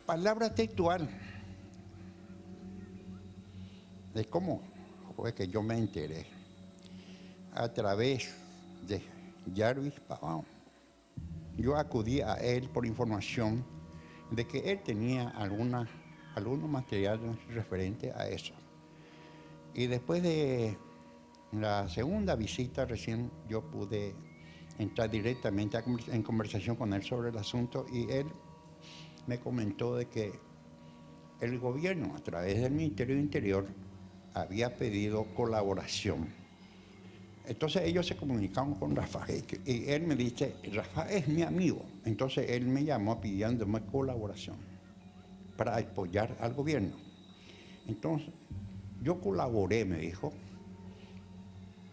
Palabra textual. De cómo fue que yo me enteré. A través de Jarvis Pavão. Yo acudí a él por información de que él tenía algunos materiales referentes a eso. Y después de la segunda visita recién yo pude entrar directamente en conversación con él sobre el asunto y él me comentó de que el gobierno a través del Ministerio del Interior había pedido colaboración. Entonces ellos se comunicaron con Rafael y él me dice, Rafael es mi amigo. Entonces él me llamó pidiéndome colaboración para apoyar al gobierno. Entonces yo colaboré, me dijo,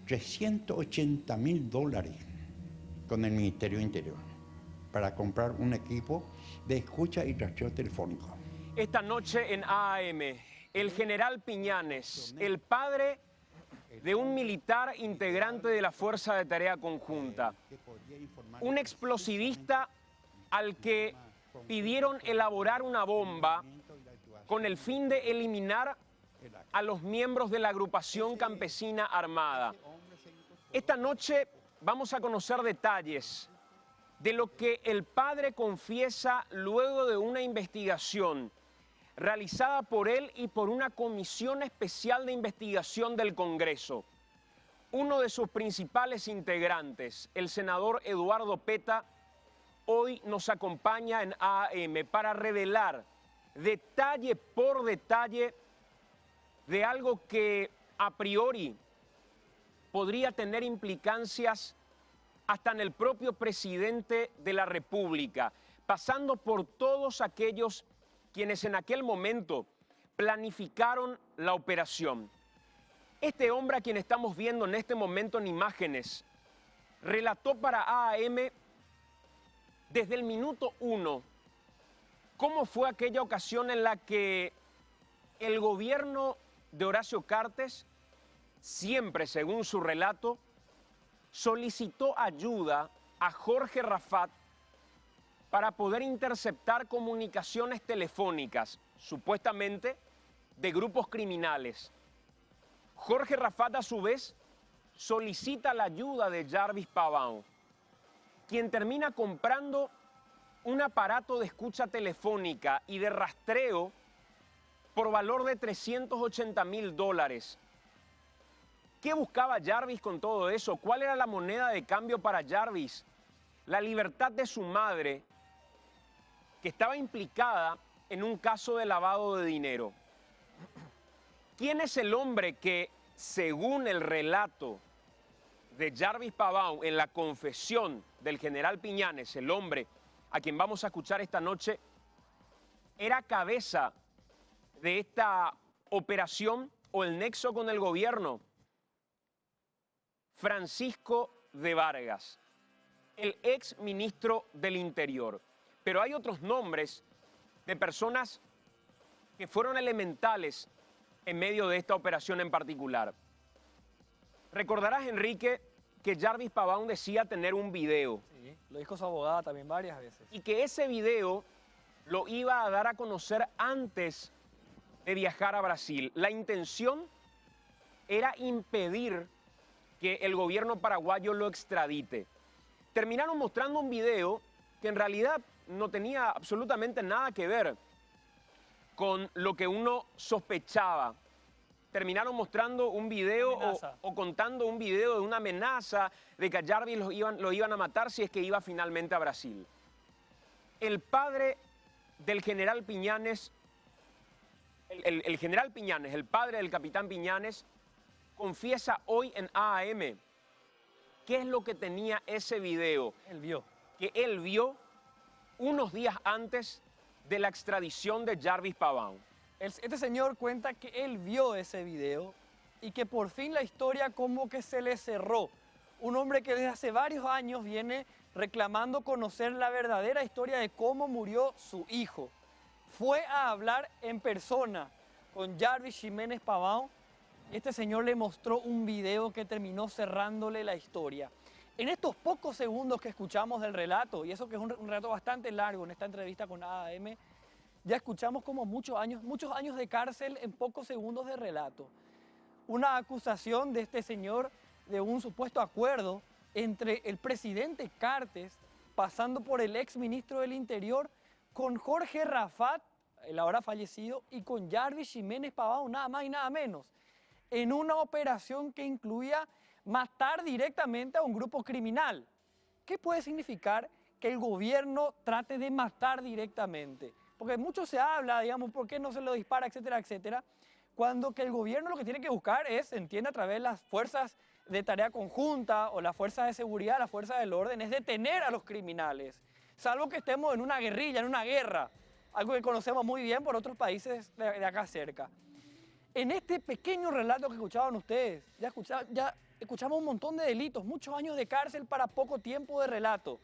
$380.000 con el Ministerio del Interior para comprar un equipo de escucha y rastreo telefónico. Esta noche en AM, el general Piñanes, el padre de un militar integrante de la Fuerza de Tarea Conjunta, un explosivista al que pidieron elaborar una bomba con el fin de eliminar a los miembros de la agrupación campesina armada. Esta noche vamos a conocer detalles de lo que el padre confiesa luego de una investigación realizada por él y por una comisión especial de investigación del Congreso. Uno de sus principales integrantes, el senador Eduardo Peta, hoy nos acompaña en AM para revelar detalle por detalle de algo que a priori podría tener implicancias hasta en el propio presidente de la República, pasando por todos aquellos quienes en aquel momento planificaron la operación. Este hombre a quien estamos viendo en este momento en imágenes, relató para AM desde el minuto 1 cómo fue aquella ocasión en la que el gobierno de Horacio Cartes, siempre según su relato, solicitó ayuda a Jorge Rafat para poder interceptar comunicaciones telefónicas, supuestamente de grupos criminales. Jorge Rafat, a su vez, solicita la ayuda de Jarvis Pavão, quien termina comprando un aparato de escucha telefónica y de rastreo por valor de $380.000. ¿Qué buscaba Jarvis con todo eso? ¿Cuál era la moneda de cambio para Jarvis? La libertad de su madre, que estaba implicada en un caso de lavado de dinero. ¿Quién es el hombre que, según el relato de Jarvis Pavão en la confesión del general Piñanes, el hombre a quien vamos a escuchar esta noche, era cabeza de esta operación o el nexo con el gobierno? Francisco de Vargas, el ex ministro del Interior. Pero hay otros nombres de personas que fueron elementales en medio de esta operación en particular. Recordarás, Enrique, que Jarvis Pavão decía tener un video. Sí, lo dijo su abogada también varias veces. Y que ese video lo iba a dar a conocer antes de viajar a Brasil. La intención era impedir que el gobierno paraguayo lo extradite. Terminaron mostrando un video que en realidad no tenía absolutamente nada que ver con lo que uno sospechaba. Terminaron mostrando un video o contando un video de una amenaza de que a Jarvis lo iban a matar si es que iba finalmente a Brasil. El padre del general Piñanes, el general Piñanes, el padre del capitán Piñanes, confiesa hoy en AM qué es lo que tenía ese video. Que él vio unos días antes de la extradición de Jarvis Pavão. Este señor cuenta que él vio ese video y que por fin la historia como que se le cerró. Un hombre que desde hace varios años viene reclamando conocer la verdadera historia de cómo murió su hijo. Fue a hablar en persona con Jarvis Ximénez Pavão y este señor le mostró un video que terminó cerrándole la historia. En estos pocos segundos que escuchamos del relato, y eso que es un relato bastante largo en esta entrevista con AM, ya escuchamos como muchos años de cárcel en pocos segundos de relato. Una acusación de este señor de un supuesto acuerdo entre el presidente Cartes, pasando por el ex ministro del Interior, con Jorge Rafat, el ahora fallecido, y con Jarvis Jiménez Pavao, nada más y nada menos, en una operación que incluía matar directamente a un grupo criminal. ¿Qué puede significar que el gobierno trate de matar directamente? Porque mucho se habla, digamos, ¿por qué no se lo dispara, etcétera, etcétera? Cuando que el gobierno lo que tiene que buscar es, se entiende a través de las fuerzas de tarea conjunta o las fuerzas de seguridad, las fuerzas del orden, es detener a los criminales, salvo que estemos en una guerrilla, en una guerra, algo que conocemos muy bien por otros países de acá cerca. En este pequeño relato que escuchaban ustedes, ya escuchamos un montón de delitos, muchos años de cárcel para poco tiempo de relato.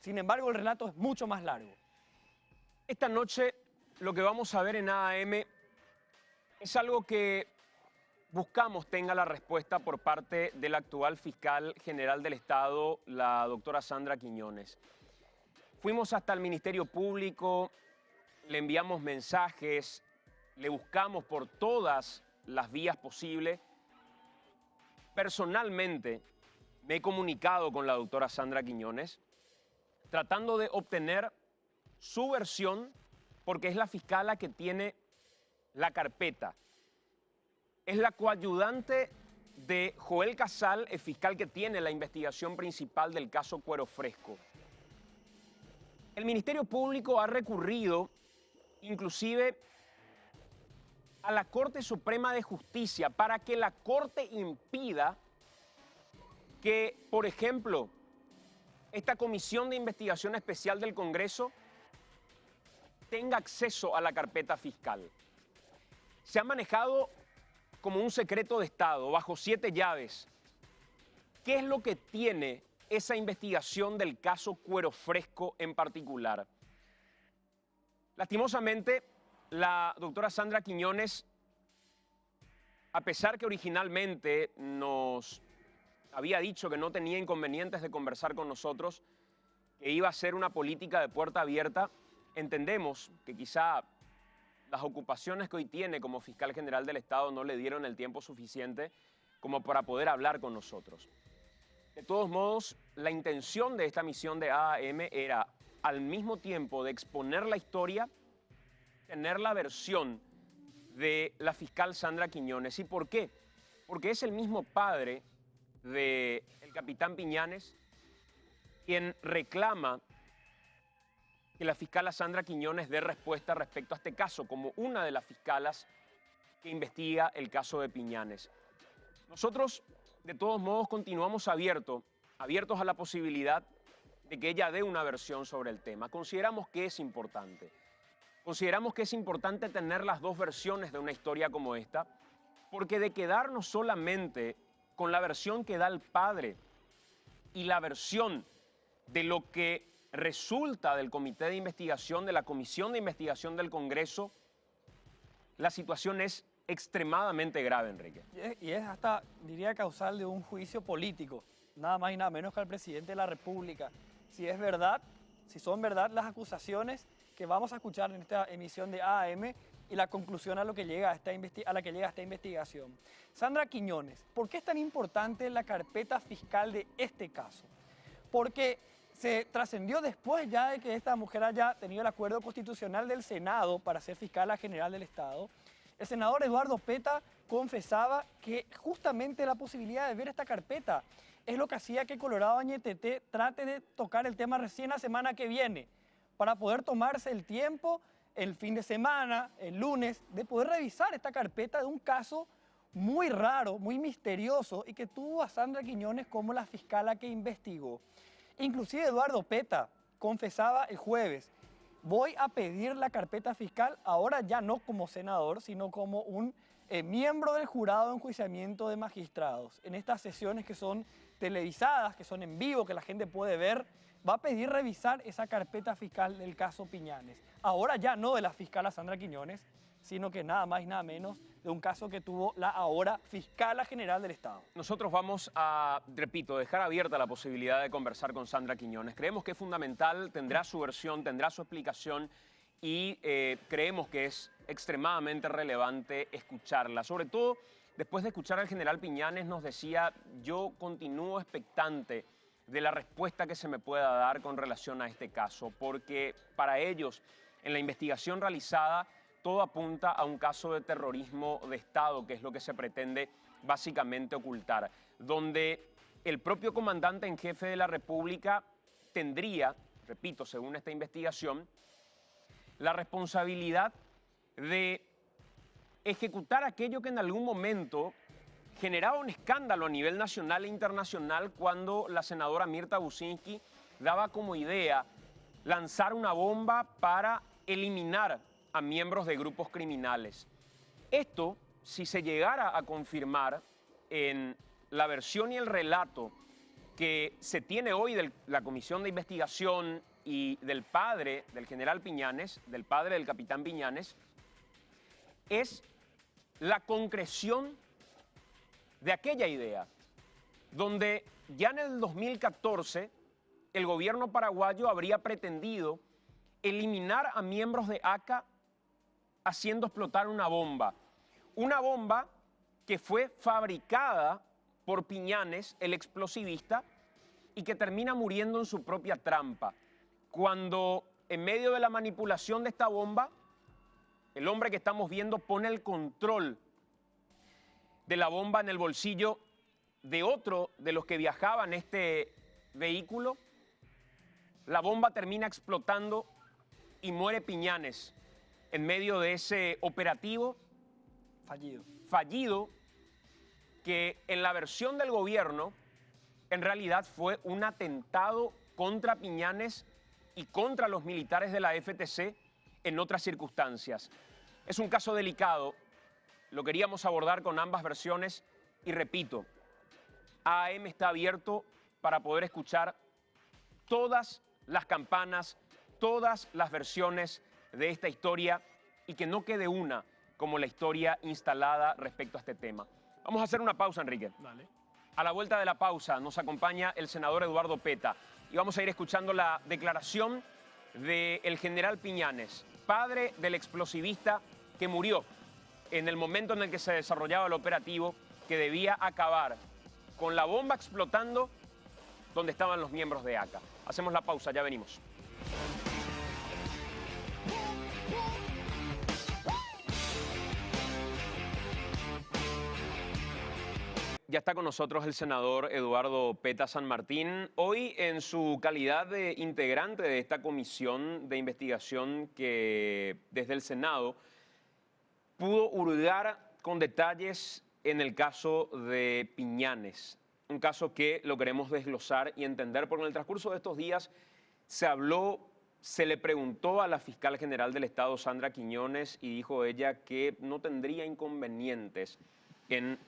Sin embargo, el relato es mucho más largo. Esta noche lo que vamos a ver en AAM es algo que buscamos tenga la respuesta por parte del actual fiscal general del Estado, la doctora Sandra Quiñones. Fuimos hasta el Ministerio Público, le enviamos mensajes, le buscamos por todas las vías posibles. Personalmente me he comunicado con la doctora Sandra Quiñones, tratando de obtener su versión, porque es la fiscala que tiene la carpeta. Es la coayudante de Joel Casal, el fiscal que tiene la investigación principal del caso Cuero Fresco. El Ministerio Público ha recurrido inclusive a la Corte Suprema de Justicia para que la Corte impida que, por ejemplo, esta Comisión de Investigación Especial del Congreso tenga acceso a la carpeta fiscal. Se ha manejado como un secreto de Estado, bajo 7 llaves. ¿Qué es lo que tiene esa investigación del caso Cuero Fresco en particular? Lastimosamente, la doctora Sandra Quiñones, a pesar que originalmente nos había dicho que no tenía inconvenientes de conversar con nosotros, que iba a ser una política de puerta abierta, entendemos que quizá las ocupaciones que hoy tiene como fiscal general del Estado no le dieron el tiempo suficiente como para poder hablar con nosotros. De todos modos, la intención de esta misión de AAM era, al mismo tiempo de exponer la historia, tener la versión de la fiscal Sandra Quiñones. ¿Y por qué? Porque es el mismo padre del capitán Piñanes quien reclama que la fiscala Sandra Quiñones dé respuesta respecto a este caso, como una de las fiscalas que investiga el caso de Piñanes. Nosotros, de todos modos, continuamos abiertos a la posibilidad de que ella dé una versión sobre el tema. Consideramos que es importante. Consideramos que es importante tener las dos versiones de una historia como esta, porque de quedarnos solamente con la versión que da el padre y la versión de lo que resulta del comité de investigación, de la comisión de investigación del Congreso, la situación es extremadamente grave, Enrique. Y es hasta, diría, causal de un juicio político, nada más y nada menos que al presidente de la República. Si es verdad, si son verdad las acusaciones que vamos a escuchar en esta emisión de AAM y la conclusión a la que llega esta investigación. Sandra Quiñones, ¿por qué es tan importante la carpeta fiscal de este caso? Porque se trascendió después ya de que esta mujer haya tenido el acuerdo constitucional del Senado para ser fiscala general del Estado. El senador Eduardo Peta confesaba que justamente la posibilidad de ver esta carpeta es lo que hacía que Colorado Añetete trate de tocar el tema recién la semana que viene, para poder tomarse el tiempo, el fin de semana, el lunes, de poder revisar esta carpeta de un caso muy raro, muy misterioso y que tuvo a Sandra Quiñones como la fiscala que investigó. Inclusive Eduardo Peta confesaba el jueves, voy a pedir la carpeta fiscal, ahora ya no como senador, sino como un miembro del jurado de enjuiciamiento de magistrados. En estas sesiones que son televisadas, que son en vivo, que la gente puede ver, va a pedir revisar esa carpeta fiscal del caso Piñanes. Ahora ya no de la fiscala Sandra Quiñones, sino que nada más y nada menos de un caso que tuvo la ahora fiscala general del Estado. Nosotros vamos a, repito, dejar abierta la posibilidad de conversar con Sandra Quiñones. Creemos que es fundamental, tendrá su versión, tendrá su explicación y creemos que es extremadamente relevante escucharla. Sobre todo, después de escuchar al general Piñanes, nos decía, yo continúo expectante de la respuesta que se me pueda dar con relación a este caso, porque para ellos, en la investigación realizada, todo apunta a un caso de terrorismo de Estado, que es lo que se pretende básicamente ocultar, donde el propio comandante en jefe de la República tendría, repito, según esta investigación, la responsabilidad de ejecutar aquello que en algún momento generaba un escándalo a nivel nacional e internacional cuando la senadora Mirta Bucinski daba como idea lanzar una bomba para eliminar a miembros de grupos criminales. Esto, si se llegara a confirmar en la versión y el relato que se tiene hoy de la Comisión de Investigación y del padre del general Piñanes, del padre del capitán Piñanes, es la concreción de aquella idea, donde ya en el 2014 el gobierno paraguayo habría pretendido eliminar a miembros de ACA haciendo explotar una bomba que fue fabricada por Piñanes, el explosivista, y que termina muriendo en su propia trampa, cuando en medio de la manipulación de esta bomba, el hombre que estamos viendo pone el control de la bomba en el bolsillo de otro de los que viajaba en este vehículo. La bomba termina explotando y muere Piñanes en medio de ese operativo fallido que en la versión del gobierno en realidad fue un atentado contra Piñanes y contra los militares de la FTC en otras circunstancias. Es un caso delicado, lo queríamos abordar con ambas versiones y repito, AM está abierto para poder escuchar todas las campanas, todas las versiones de esta historia y que no quede una como la historia instalada respecto a este tema. Vamos a hacer una pausa, Enrique. Dale. A la vuelta de la pausa nos acompaña el senador Eduardo Peta y vamos a ir escuchando la declaración del general Piñanes, padre del explosivista que murió en el momento en el que se desarrollaba el operativo que debía acabar con la bomba explotando donde estaban los miembros de ACA. Hacemos la pausa, ya venimos. Ya está con nosotros el senador Eduardo Peta San Martín, hoy en su calidad de integrante de esta comisión de investigación que desde el Senado pudo hurgar con detalles en el caso de Piñanes, un caso que lo queremos desglosar y entender porque en el transcurso de estos días se le preguntó a la fiscal general del Estado, Sandra Quiñones, y dijo ella que no tendría inconvenientes en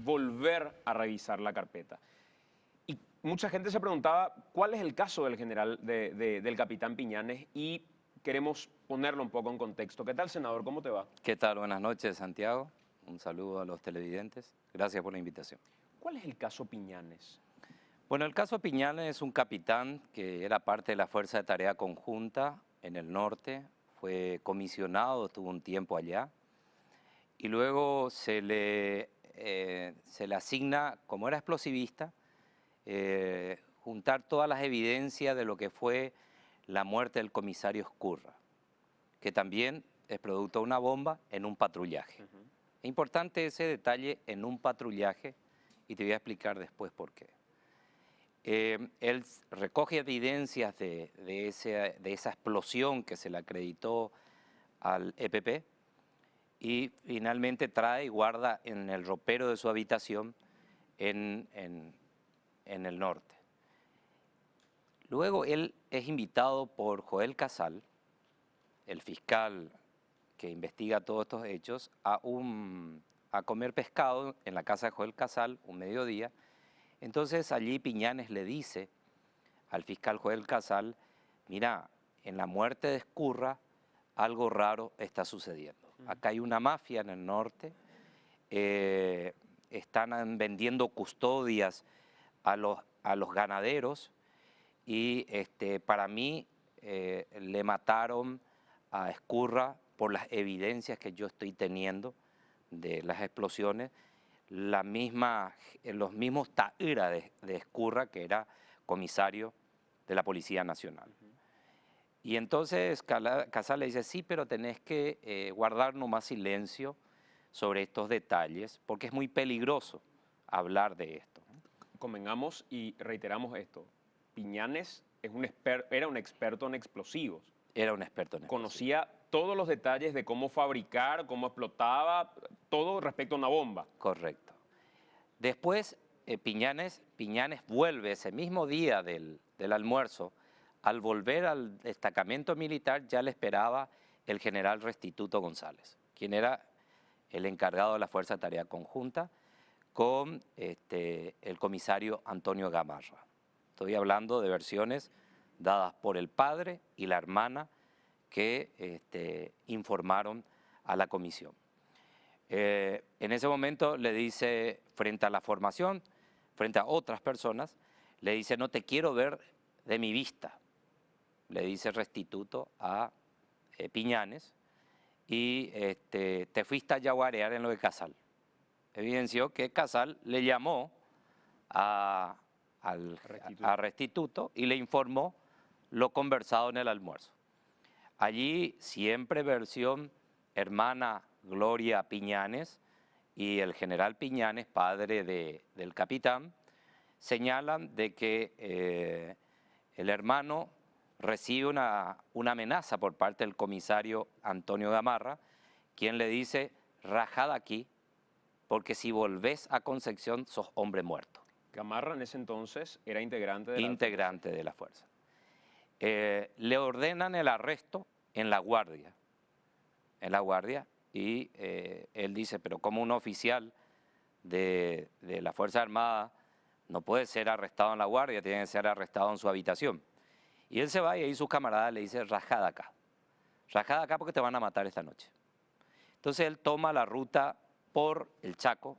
volver a revisar la carpeta. Y mucha gente se preguntaba cuál es el caso del general, del capitán Piñanes, y queremos ponerlo un poco en contexto. ¿Qué tal, senador? ¿Cómo te va? ¿Qué tal? Buenas noches, Santiago. Un saludo a los televidentes. Gracias por la invitación. ¿Cuál es el caso Piñanes? Bueno, el caso Piñanes es un capitán que era parte de la Fuerza de Tarea Conjunta en el norte. Fue comisionado, estuvo un tiempo allá. Y luego se le asigna, como era explosivista, juntar todas las evidencias de lo que fue la muerte del comisario Ezcurra, que también es producto de una bomba en un patrullaje. Es importante ese detalle en un patrullaje y te voy a explicar después por qué. Él recoge evidencias de esa explosión que se le acreditó al EPP y finalmente trae y guarda en el ropero de su habitación en el norte. Luego él es invitado por Joel Casal, el fiscal que investiga todos estos hechos, a comer pescado en la casa de Joel Casal, un mediodía. Entonces allí Piñanes le dice al fiscal Joel Casal, mira, en la muerte de Ezcurra algo raro está sucediendo. Acá hay una mafia en el norte, están vendiendo custodias a los ganaderos y para mí le mataron a Ezcurra por las evidencias que yo estoy teniendo de las explosiones, los mismos Taira de Ezcurra, que era comisario de la Policía Nacional. Y entonces Casal le dice, sí, pero tenés que guardar nomás silencio sobre estos detalles, porque es muy peligroso hablar de esto. Convengamos y reiteramos esto. Piñanes era un experto en explosivos. Era un experto en explosivos. Conocía todos los detalles de cómo fabricar, cómo explotaba, todo respecto a una bomba. Correcto. Después, Piñanes vuelve ese mismo día del almuerzo. Al volver al destacamento militar ya le esperaba el general Restituto González, quien era el encargado de la Fuerza de Tarea Conjunta, con el comisario Antonio Gamarra. Estoy hablando de versiones dadas por el padre y la hermana que informaron a la comisión. En ese momento le dice, frente a la formación, frente a otras personas, le dice, no te quiero ver de mi vista, le dice Restituto a Piñanes, y te fuiste a yaguarear en lo de Casal. Evidenció que Casal le llamó a Restituto y le informó lo conversado en el almuerzo. Allí siempre versión hermana Gloria Piñanes y el general Piñanes, padre del capitán, señalan de que el hermano recibe una amenaza por parte del comisario Antonio Gamarra, quien le dice, rajad aquí, porque si volvés a Concepción sos hombre muerto. Gamarra en ese entonces era integrante de la fuerza. Le ordenan el arresto en La Guardia, y él dice, pero como un oficial de la Fuerza Armada no puede ser arrestado en La Guardia, tiene que ser arrestado en su habitación. Y él se va y ahí sus camaradas le dicen, rajada acá porque te van a matar esta noche. Entonces él toma la ruta por el Chaco,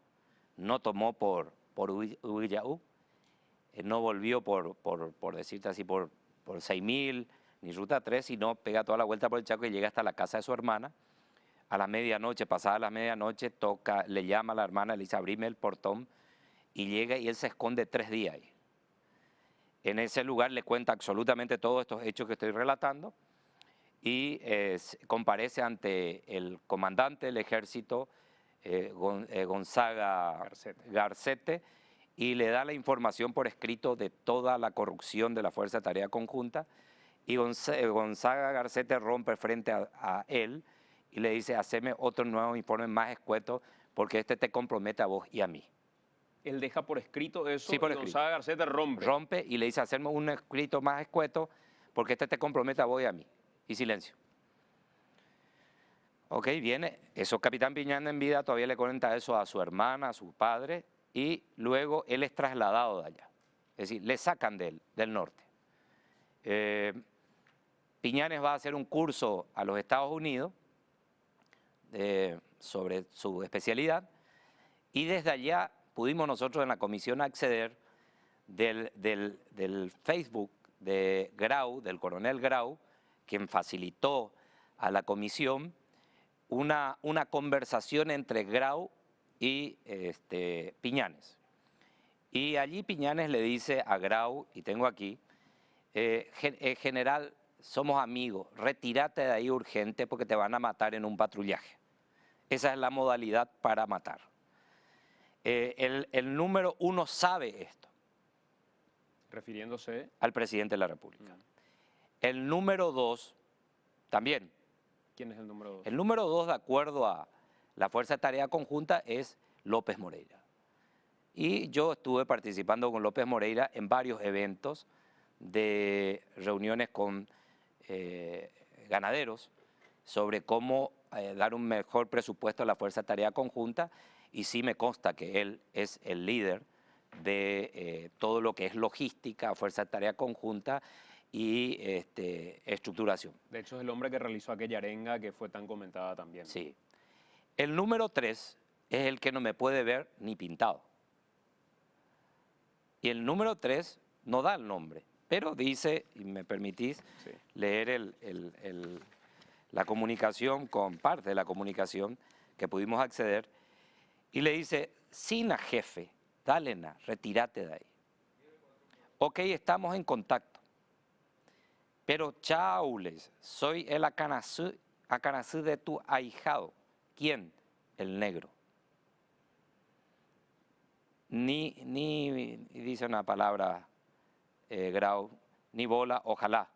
no tomó por Ubillaú, no volvió por decirte así, por 6.000, ni ruta 3, sino pega toda la vuelta por el Chaco y llega hasta la casa de su hermana. A la medianoche, pasada la medianoche, le llama a la hermana, le dice, abrime el portón, y llega y él se esconde 3 días ahí. En ese lugar le cuenta absolutamente todos estos hechos que estoy relatando y comparece ante el comandante del ejército, Gonzaga Garcete, y le da la información por escrito de toda la corrupción de la Fuerza de Tarea Conjunta, y Gonzaga Garcete rompe frente a él y le dice, haceme otro nuevo informe más escueto porque este te compromete a vos y a mí. Él deja por escrito eso, sí, por y escrito. Gonzaga Garcete rompe. Rompe y le dice, hacerme un escrito más escueto porque este te compromete a vos y a mí. Y silencio. Ok, viene, eso Capitán Piñanes en vida todavía le cuenta eso a su hermana, a su padre, y luego él es trasladado de allá. Es decir, le sacan del norte. Piñanes va a hacer un curso a los Estados Unidos sobre su especialidad, y desde allá pudimos nosotros en la comisión acceder del Facebook de Grau, del coronel Grau, quien facilitó a la comisión una conversación entre Grau y Piñanes. Y allí Piñanes le dice a Grau, y tengo aquí, general, somos amigos, retírate de ahí urgente porque te van a matar en un patrullaje. Esa es la modalidad para matar. El número 1 sabe esto. Refiriéndose al presidente de la República. El número 2 también. ¿Quién es el número 2? El número 2, de acuerdo a la Fuerza de Tarea Conjunta, es López Moreira. Y yo estuve participando con López Moreira en varios eventos de reuniones con ganaderos sobre cómo dar un mejor presupuesto a la Fuerza de Tarea Conjunta, y sí me consta que él es el líder de todo lo que es logística, Fuerza de Tarea Conjunta y estructuración. De hecho, es el hombre que realizó aquella arenga que fue tan comentada también. Sí. El número 3 es el que no me puede ver ni pintado. Y el número 3 no da el nombre, pero dice, y me permitís leer la comunicación con parte de la comunicación que pudimos acceder y le dice, Sina jefe, dale na, retírate de ahí. Ok, estamos en contacto, pero chao, les, soy el acanazú de tu ahijado. ¿Quién? El negro. Ni dice una palabra, Grau, ni bola, ojalá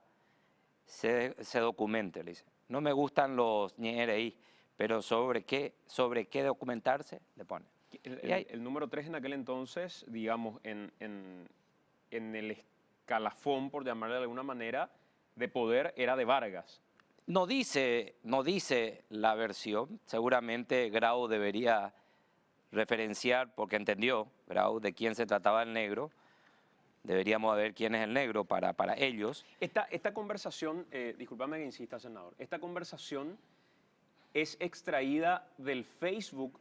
se documente, le dice. No me gustan los ñereí, pero ¿sobre qué documentarse? Le pone. El número 3 en aquel entonces, digamos, en el escalafón, por llamarle de alguna manera, de poder, era de Vargas. No dice la versión, seguramente Grau debería referenciar, porque entendió, Grau, de quién se trataba el negro, deberíamos ver quién es el negro para ellos. Esta conversación, discúlpame que insista, senador, esta conversación es extraída del Facebook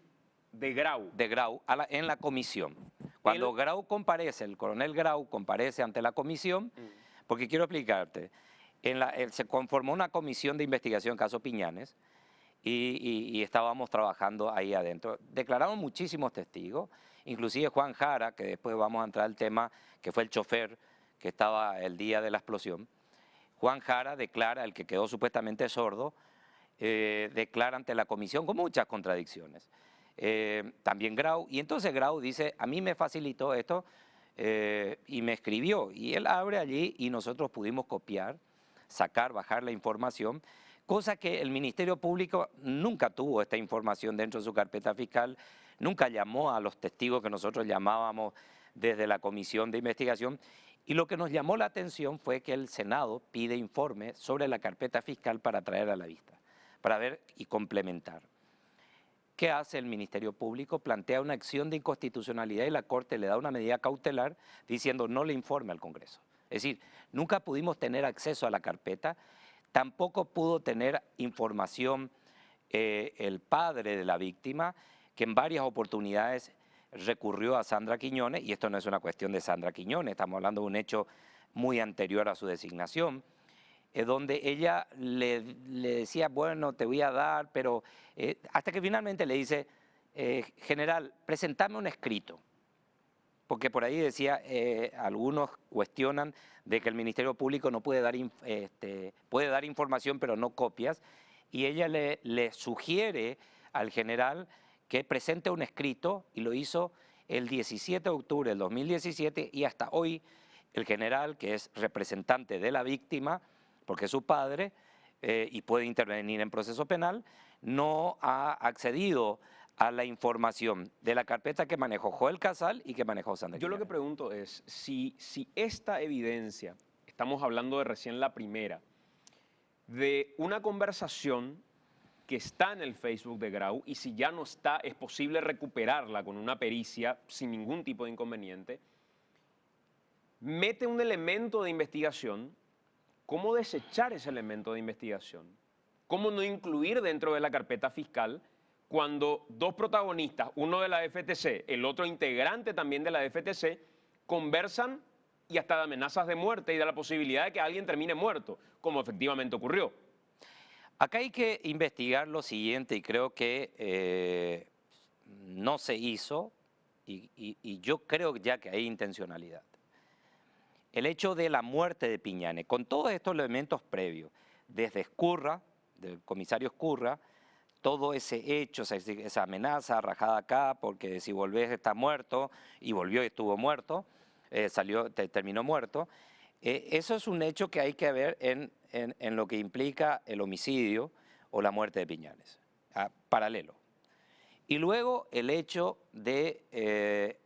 de Grau. De Grau en la comisión. Cuando Grau comparece, el coronel Grau comparece ante la comisión, porque quiero explicarte, se conformó una comisión de investigación caso Piñanes y estábamos trabajando ahí adentro. Declararon muchísimos testigos, inclusive Juan Jara, que después vamos a entrar al tema, que fue el chofer que estaba el día de la explosión. Juan Jara declara, el que quedó supuestamente sordo, declara ante la comisión con muchas contradicciones. También Grau, y entonces Grau dice, a mí me facilitó esto y me escribió, y él abre allí y nosotros pudimos copiar, sacar, bajar la información, cosa que el Ministerio Público nunca tuvo esta información dentro de su carpeta fiscal, nunca llamó a los testigos que nosotros llamábamos desde la comisión de investigación, y lo que nos llamó la atención fue que el Senado pide informe sobre la carpeta fiscal para traer a la vista, para ver y complementar. ¿Qué hace el Ministerio Público? Plantea una acción de inconstitucionalidad y la Corte le da una medida cautelar diciendo no le informe al Congreso. Es decir, nunca pudimos tener acceso a la carpeta, tampoco pudo tener información el padre de la víctima, que en varias oportunidades recurrió a Sandra Quiñones, y esto no es una cuestión de Sandra Quiñones, estamos hablando de un hecho muy anterior a su designación, donde ella le decía, bueno, te voy a dar, pero hasta que finalmente le dice, general, presentame un escrito, porque por ahí decía, algunos cuestionan de que el Ministerio Público no puede dar información, pero no copias, y ella le sugiere al general que presente un escrito, y lo hizo el 17 de octubre del 2017, y hasta hoy el general, que es representante de la víctima, porque es su padre y puede intervenir en proceso penal, no ha accedido a la información de la carpeta que manejó Joel Casal y que manejó Sandra Yo lo que Quiñones. pregunto es, si esta evidencia, estamos hablando de recién la primera, de una conversación que está en el Facebook de Grau, y si ya no está, es posible recuperarla con una pericia sin ningún tipo de inconveniente, mete un elemento de investigación. ¿Cómo desechar ese elemento de investigación? ¿Cómo no incluir dentro de la carpeta fiscal cuando dos protagonistas, uno de la FTC, el otro integrante también de la FTC, conversan y hasta de amenazas de muerte y de la posibilidad de que alguien termine muerto, como efectivamente ocurrió? Acá hay que investigar lo siguiente, y creo que no se hizo, y yo creo ya que hay intencionalidad. El hecho de la muerte de Piñanes, con todos estos elementos previos, desde Escurra, del comisario Escurra, todo ese hecho, esa amenaza rajada acá, porque si volvés está muerto, y volvió y estuvo muerto, terminó muerto, eso es un hecho que hay que ver en lo que implica el homicidio o la muerte de Piñanes, paralelo. Y luego el hecho del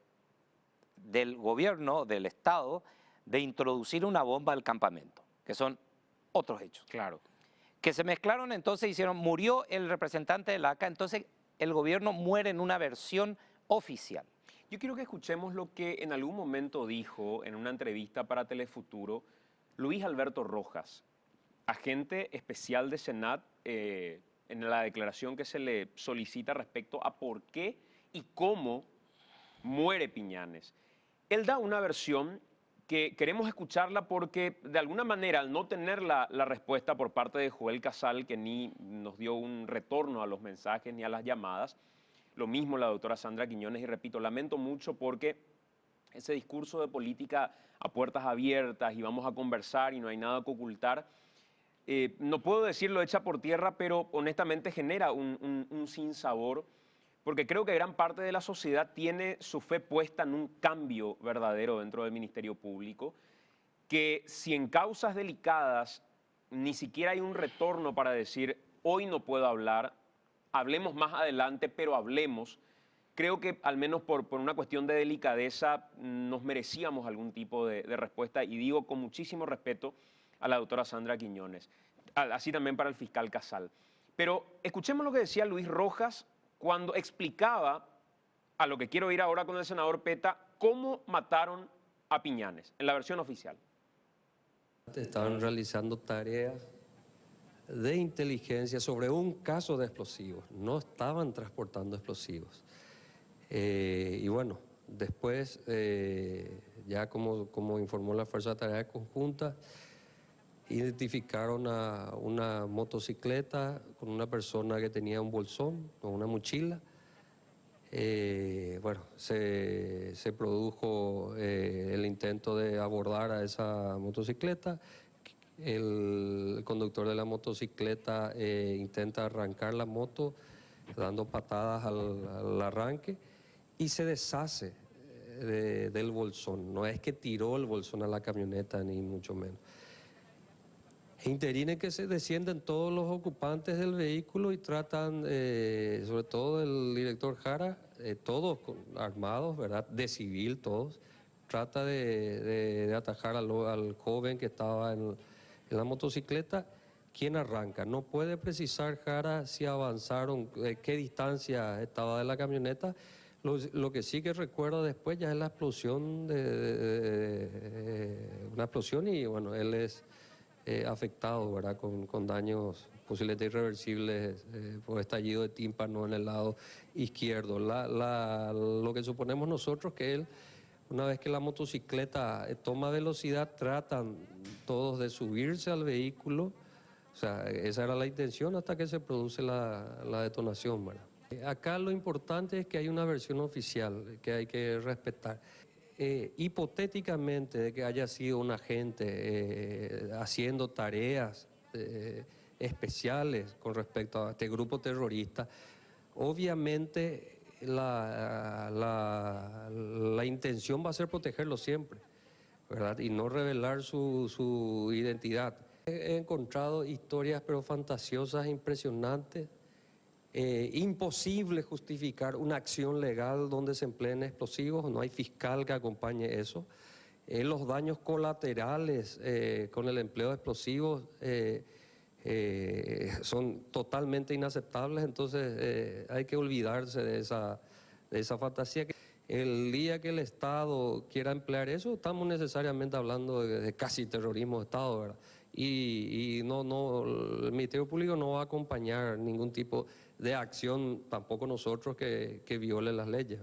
gobierno, del Estado, de introducir una bomba al campamento, que son otros hechos. Claro. Que se mezclaron, entonces murió el representante de la ACA, entonces el gobierno muere en una versión oficial. Yo quiero que escuchemos lo que en algún momento dijo en una entrevista para Telefuturo Luis Alberto Rojas, agente especial de Senat, en la declaración que se le solicita respecto a por qué y cómo muere Piñanes. Él da una versión que queremos escucharla porque de alguna manera al no tener la respuesta por parte de Joel Casal, que ni nos dio un retorno a los mensajes ni a las llamadas, lo mismo la doctora Sandra Quiñones, y repito, lamento mucho porque ese discurso de política a puertas abiertas y vamos a conversar y no hay nada que ocultar, no puedo decirlo hecha por tierra, pero honestamente genera un sinsabor, porque creo que gran parte de la sociedad tiene su fe puesta en un cambio verdadero dentro del Ministerio Público, que si en causas delicadas ni siquiera hay un retorno para decir, hoy no puedo hablar, hablemos más adelante, pero hablemos, creo que al menos por una cuestión de delicadeza nos merecíamos algún tipo de respuesta, y digo con muchísimo respeto a la doctora Sandra Quiñones, así también para el fiscal Casal. Pero escuchemos lo que decía Luis Rojas cuando explicaba, a lo que quiero ir ahora con el senador Peta, cómo mataron a Piñanes, en la versión oficial. Estaban realizando tareas de inteligencia sobre un caso de explosivos, no estaban transportando explosivos. Y bueno, después, ya como informó la Fuerza de Tarea Conjunta, identificaron a una motocicleta con una persona que tenía un bolsón o una mochila. Bueno, se produjo el intento de abordar a esa motocicleta. El conductor de la motocicleta intenta arrancar la moto dando patadas al arranque y se deshace del bolsón. No es que tiró el bolsón a la camioneta, ni mucho menos. Interviene que se descienden todos los ocupantes del vehículo y tratan, sobre todo el director Jara, todos armados, ¿verdad? De civil todos, trata de atajar al joven que estaba en la motocicleta, quien arranca. No puede precisar Jara si avanzaron, qué distancia estaba de la camioneta. Lo que sí que recuerdo después ya es la explosión, una explosión, y bueno, él es afectado, ¿verdad? Con daños posiblemente irreversibles por estallido de tímpano en el lado izquierdo. Lo que suponemos nosotros que él, una vez que la motocicleta toma velocidad, tratan todos de subirse al vehículo. O sea, esa era la intención hasta que se produce la detonación, ¿verdad? Acá lo importante es que hay una versión oficial que hay que respetar. Hipotéticamente de que haya sido un agente haciendo tareas especiales con respecto a este grupo terrorista, obviamente la intención va a ser protegerlo siempre, ¿verdad? Y no revelar su identidad. He encontrado historias pero fantasiosas, impresionantes. Imposible justificar una acción legal donde se empleen explosivos, no hay fiscal que acompañe eso. Los daños colaterales con el empleo de explosivos son totalmente inaceptables, entonces hay que olvidarse de esa fantasía. El día que el Estado quiera emplear eso, estamos necesariamente hablando de casi terrorismo de Estado, ¿verdad? Y el Ministerio Público no va a acompañar ningún tipo de acción, tampoco nosotros, que viole las leyes.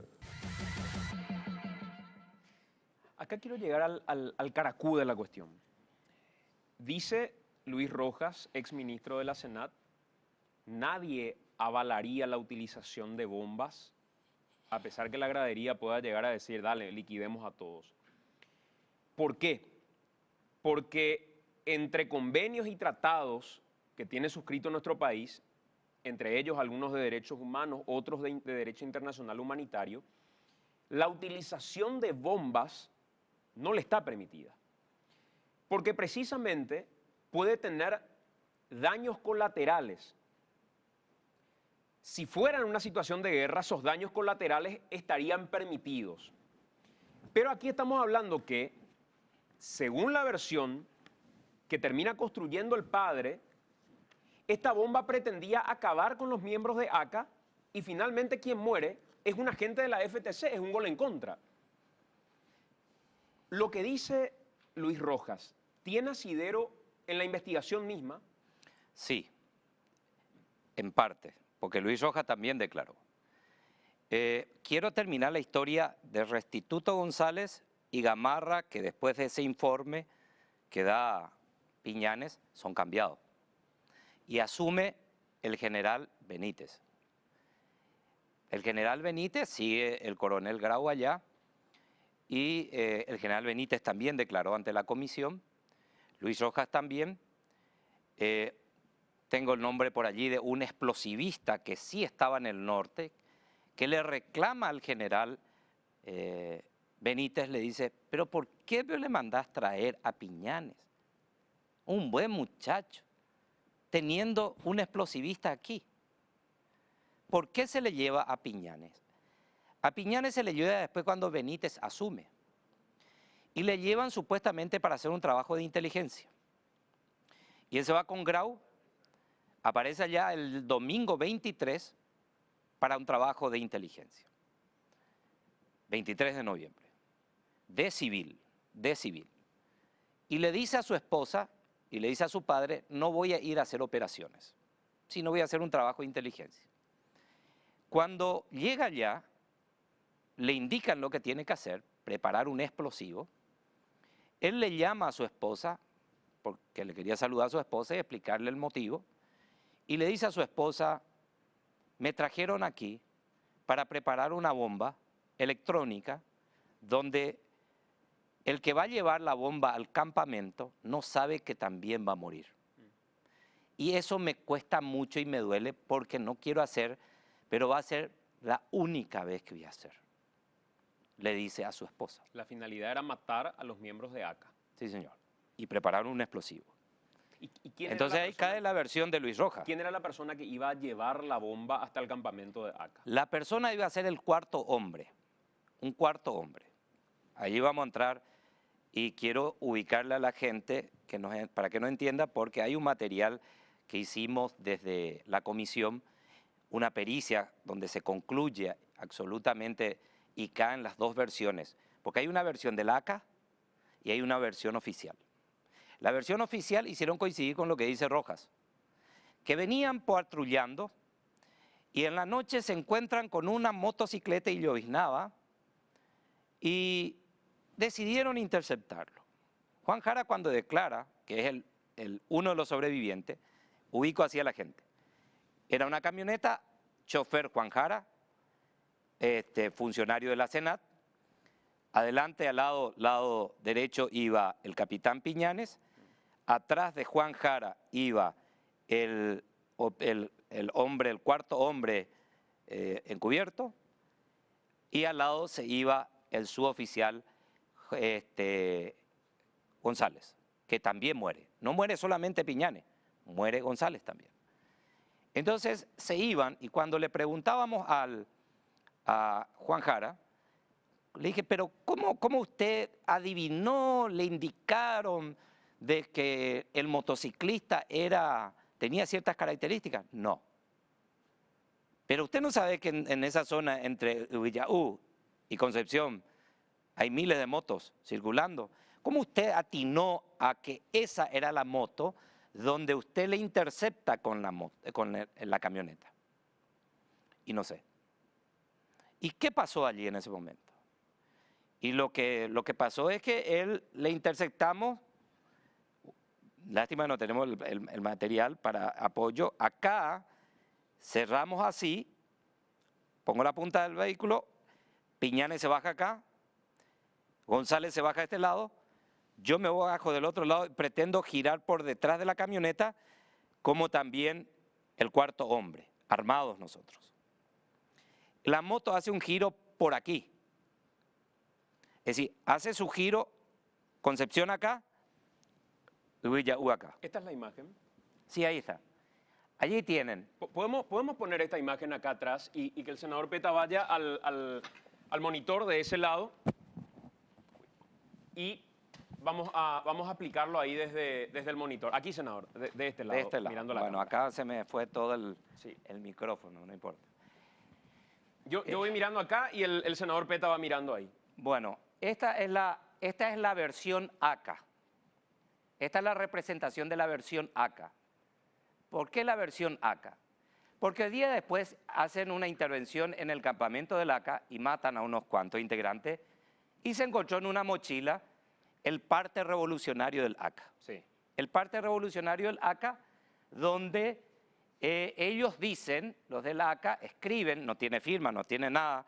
Acá quiero llegar al caracú de la cuestión. Dice Luis Rojas, exministro de la Senat, nadie avalaría la utilización de bombas, a pesar que la gradería pueda llegar a decir, dale, liquidemos a todos. ¿Por qué? Porque entre convenios y tratados que tiene suscrito nuestro país, entre ellos algunos de derechos humanos, otros de derecho internacional humanitario, la utilización de bombas no le está permitida. Porque precisamente puede tener daños colaterales. Si fuera en una situación de guerra, esos daños colaterales estarían permitidos. Pero aquí estamos hablando que, según la versión que termina construyendo el padre, esta bomba pretendía acabar con los miembros de ACA y finalmente quien muere es un agente de la FTC, es un gol en contra. Lo que dice Luis Rojas, ¿tiene asidero en la investigación misma? Sí, en parte, porque Luis Rojas también declaró. Quiero terminar la historia de Restituto González y Gamarra, que después de ese informe que da Piñanes, son cambiados. Y asume el general Benítez. El general Benítez sigue el coronel Grau allá y el general Benítez también declaró ante la comisión, Luis Rojas también. Tengo el nombre por allí de un explosivista que sí estaba en el norte, que le reclama al general Benítez, le dice, pero ¿por qué le mandás traer a Piñanes? Un buen muchacho, teniendo un explosivista aquí. ¿Por qué se le lleva a Piñanes? A Piñanes se le lleva después cuando Benítez asume. Y le llevan supuestamente para hacer un trabajo de inteligencia. Y él se va con Grau, aparece allá el domingo 23 para un trabajo de inteligencia. 23 de noviembre. De civil. Y le dice a su esposa y le dice a su padre, no voy a ir a hacer operaciones, sino voy a hacer un trabajo de inteligencia. Cuando llega allá, le indican lo que tiene que hacer, preparar un explosivo. Él le llama a su esposa, porque le quería saludar a su esposa y explicarle el motivo, y le dice a su esposa, me trajeron aquí para preparar una bomba electrónica donde el que va a llevar la bomba al campamento no sabe que también va a morir. Y eso me cuesta mucho y me duele porque no quiero hacer, pero va a ser la única vez que voy a hacer, le dice a su esposa. La finalidad era matar a los miembros de ACA. Sí, señor. Y preparar un explosivo. ¿Y quién Entonces era la ahí persona, cae la versión de Luis Rojas. quién era la persona que iba a llevar la bomba hasta el campamento de ACA? La persona iba a ser el cuarto hombre, un cuarto hombre. Allí vamos a entrar y quiero ubicarle a la gente para que no entienda, porque hay un material que hicimos desde la comisión, una pericia donde se concluye absolutamente y caen las dos versiones, porque hay una versión del ACA y hay una versión oficial. La versión oficial hicieron coincidir con lo que dice Rojas, que venían patrullando y en la noche se encuentran con una motocicleta y lloviznaba y decidieron interceptarlo. Juan Jara, cuando declara, que es uno de los sobrevivientes, ubico así a la gente. Era una camioneta, chofer Juan Jara, funcionario de la Senat. Adelante, al lado derecho, iba el capitán Piñanes. Atrás de Juan Jara iba el cuarto hombre encubierto. Y al lado se iba el suboficial González, que también muere. No muere solamente Piñanes, muere González también. Entonces se iban y cuando le preguntábamos a Juan Jara, le dije, pero ¿cómo usted adivinó, le indicaron de que el motociclista tenía ciertas características? No. Pero usted no sabe que en esa zona entre Villaú y Concepción hay miles de motos circulando. ¿Cómo usted atinó a que esa era la moto donde usted le intercepta con la camioneta? Y no sé. ¿Y qué pasó allí en ese momento? Y lo que pasó es que él le interceptamos, lástima que no tenemos el material para apoyo, acá cerramos así, pongo la punta del vehículo, Piñanes se baja acá, González se baja a este lado, yo me bajo del otro lado y pretendo girar por detrás de la camioneta, como también el cuarto hombre, armados nosotros. La moto hace un giro por aquí, es decir, hace su giro Concepción acá, Villaú acá. ¿Esta es la imagen? Sí, ahí está. Allí tienen. ¿Podemos poner esta imagen acá atrás y que el senador Peta vaya al monitor de ese lado? Y vamos a aplicarlo ahí desde el monitor. Aquí, senador, de este lado, mirando la Bueno, cámara. acá se me fue todo Sí. el micrófono, no importa. Yo voy mirando acá y el senador Peta va mirando ahí. Bueno, esta es la versión ACA. Esta es la representación de la versión ACA. ¿Por qué la versión ACA? Porque el día después hacen una intervención en el campamento del ACA y matan a unos cuantos integrantes y se encontró en una mochila el parte revolucionario del ACA. Sí. El parte revolucionario del ACA, donde ellos dicen, los del ACA, escriben, no tiene firma, no tiene nada,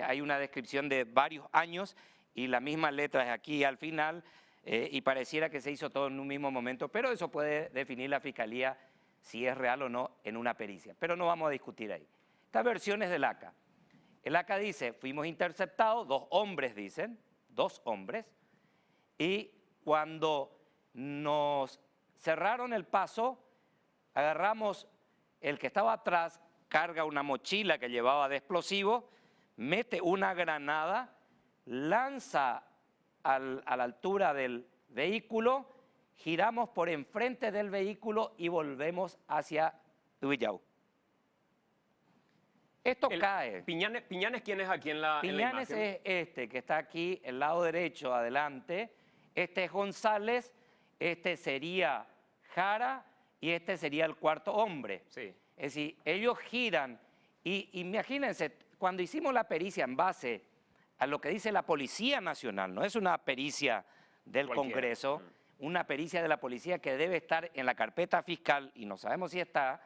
hay una descripción de varios años y la misma letra es aquí al final, y pareciera que se hizo todo en un mismo momento, pero eso puede definir la Fiscalía si es real o no en una pericia, pero no vamos a discutir ahí. Esta versión es del ACA. El ACA dice, fuimos interceptados, 2 hombres dicen, 2 hombres, y cuando nos cerraron el paso, agarramos el que estaba atrás, carga una mochila que llevaba de explosivos, mete una granada, lanza a la altura del vehículo, giramos por enfrente del vehículo y volvemos hacia Tubillau. Esto cae. Piñanes, ¿quién es aquí en la Piñanes imagen? es este que está aquí, el lado derecho, adelante. Este es González, este sería Jara y este sería el 4.º hombre. Sí. Es decir, ellos giran y imagínense, cuando hicimos la pericia en base a lo que dice la Policía Nacional, no es una pericia del Cualquiera. Congreso, una pericia de la policía que debe estar en la carpeta fiscal y no sabemos si está,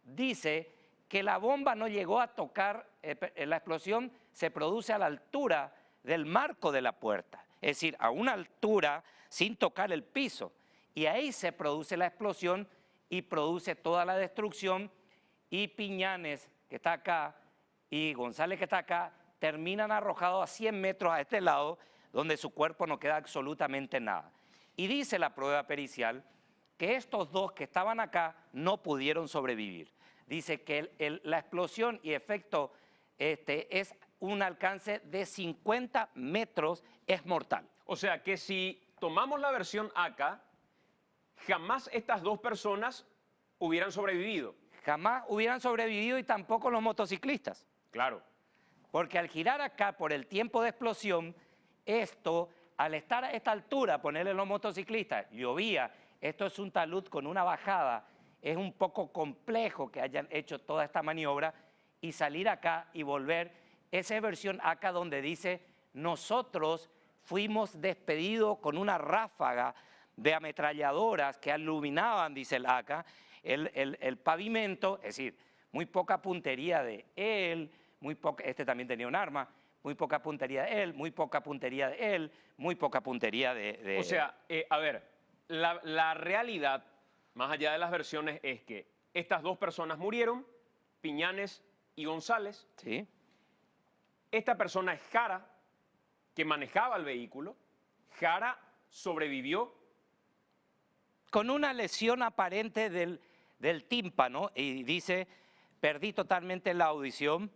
dice que la bomba no llegó a tocar, la explosión se produce a la altura del marco de la puerta, es decir, a una altura sin tocar el piso. Y ahí se produce la explosión y produce toda la destrucción, y Piñanes, que está acá, y González, que está acá, terminan arrojados a 100 metros a este lado, donde su cuerpo no queda absolutamente nada. Y dice la prueba pericial que estos 2 que estaban acá no pudieron sobrevivir. Dice que la explosión y efecto es un alcance de 50 metros, es mortal. O sea que si tomamos la versión ACA, jamás estas 2 personas hubieran sobrevivido. Jamás hubieran sobrevivido y tampoco los motociclistas. Claro. Porque al girar acá por el tiempo de explosión, esto, al estar a esta altura, ponerle los motociclistas, llovía, esto es un talud con una bajada, es un poco complejo que hayan hecho toda esta maniobra y salir acá y volver. Esa es versión acá donde dice, nosotros fuimos despedidos con una ráfaga de ametralladoras que iluminaban, dice el ACA, el pavimento, es decir, muy poca puntería de él, este también tenía un arma, muy poca puntería de él, muy poca puntería de él, muy poca puntería de... O sea, a ver, la realidad, más allá de las versiones, es que estas 2 personas murieron, Piñanes y González. ¿Sí? Esta persona es Jara, que manejaba el vehículo. Jara sobrevivió. Con una lesión aparente del tímpano, y dice, perdí totalmente la audición,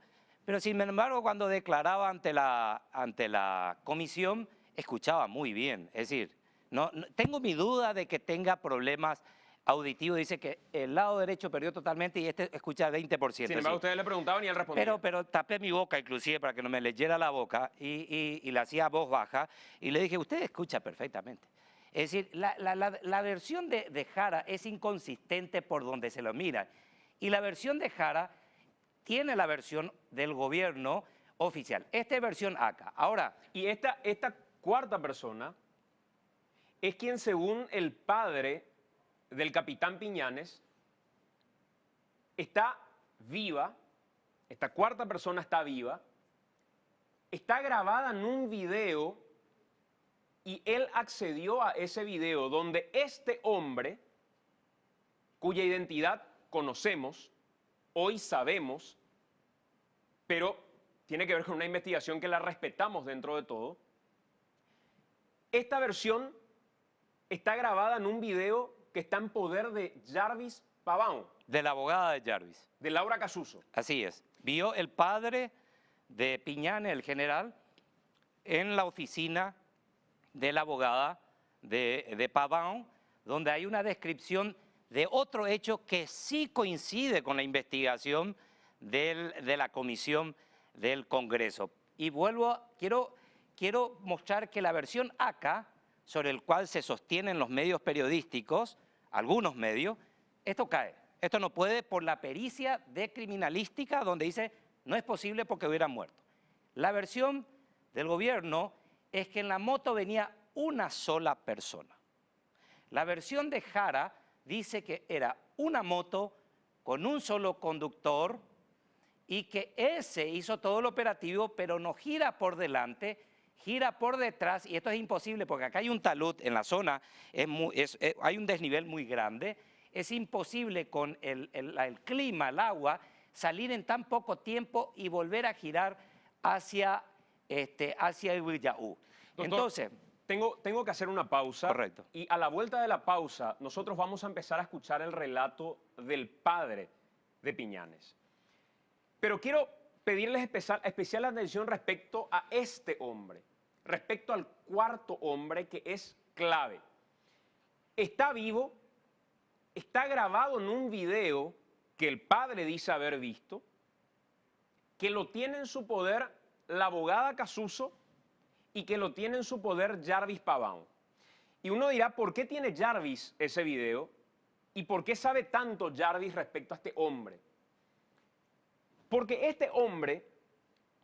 pero sin embargo cuando declaraba ante la comisión, escuchaba muy bien. Es decir, no, tengo mi duda de que tenga problemas auditivos. Dice que el lado derecho perdió totalmente y este escucha 20%. Sin embargo, ustedes le preguntaban y él respondía. Pero tapé mi boca inclusive para que no me leyera la boca y la hacía a voz baja y le dije, usted escucha perfectamente. Es decir, la versión de Jara es inconsistente por donde se lo mira. Y la versión de Jara tiene la versión del gobierno oficial. Esta es versión ACA. Ahora, y esta 4.ª persona es quien, según el padre del capitán Piñanes, está viva. Esta 4.ª persona está viva. Está grabada en un video y él accedió a ese video donde este hombre, cuya identidad conocemos, hoy sabemos, pero tiene que ver con una investigación que la respetamos dentro de todo. Esta versión está grabada en un video que está en poder de Jarvis Pavão. de la abogada de Jarvis. De Laura Casuso. Así es. Vio el padre de Piñanes, el general, en la oficina de la abogada de Pavão, donde hay una descripción de otro hecho que sí coincide con la investigación de la comisión del Congreso. Y quiero mostrar que la versión ACA, sobre el cual se sostienen los medios periodísticos, algunos medios, esto cae. Esto no puede por la pericia de criminalística, donde dice no es posible porque hubieran muerto. La versión del gobierno es que en la moto venía una sola persona. La versión de Jara dice que era una moto con un solo conductor y que ese hizo todo el operativo, pero no gira por delante, gira por detrás, y esto es imposible porque acá hay un talud en la zona, hay un desnivel muy grande, es imposible con el clima, el agua, salir en tan poco tiempo y volver a girar hacia el Villaú. Doctor, Entonces, tengo que hacer una pausa. Correcto. Y a la vuelta de la pausa, nosotros vamos a empezar a escuchar el relato del padre de Piñanes. Pero quiero pedirles especial atención respecto a este hombre, respecto al cuarto hombre que es clave. Está vivo, está grabado en un video que el padre dice haber visto, que lo tiene en su poder la abogada Casuso y que lo tiene en su poder Jarvis Pavão. Y uno dirá, ¿por qué tiene Jarvis ese video? ¿Y por qué sabe tanto Jarvis respecto a este hombre? Porque este hombre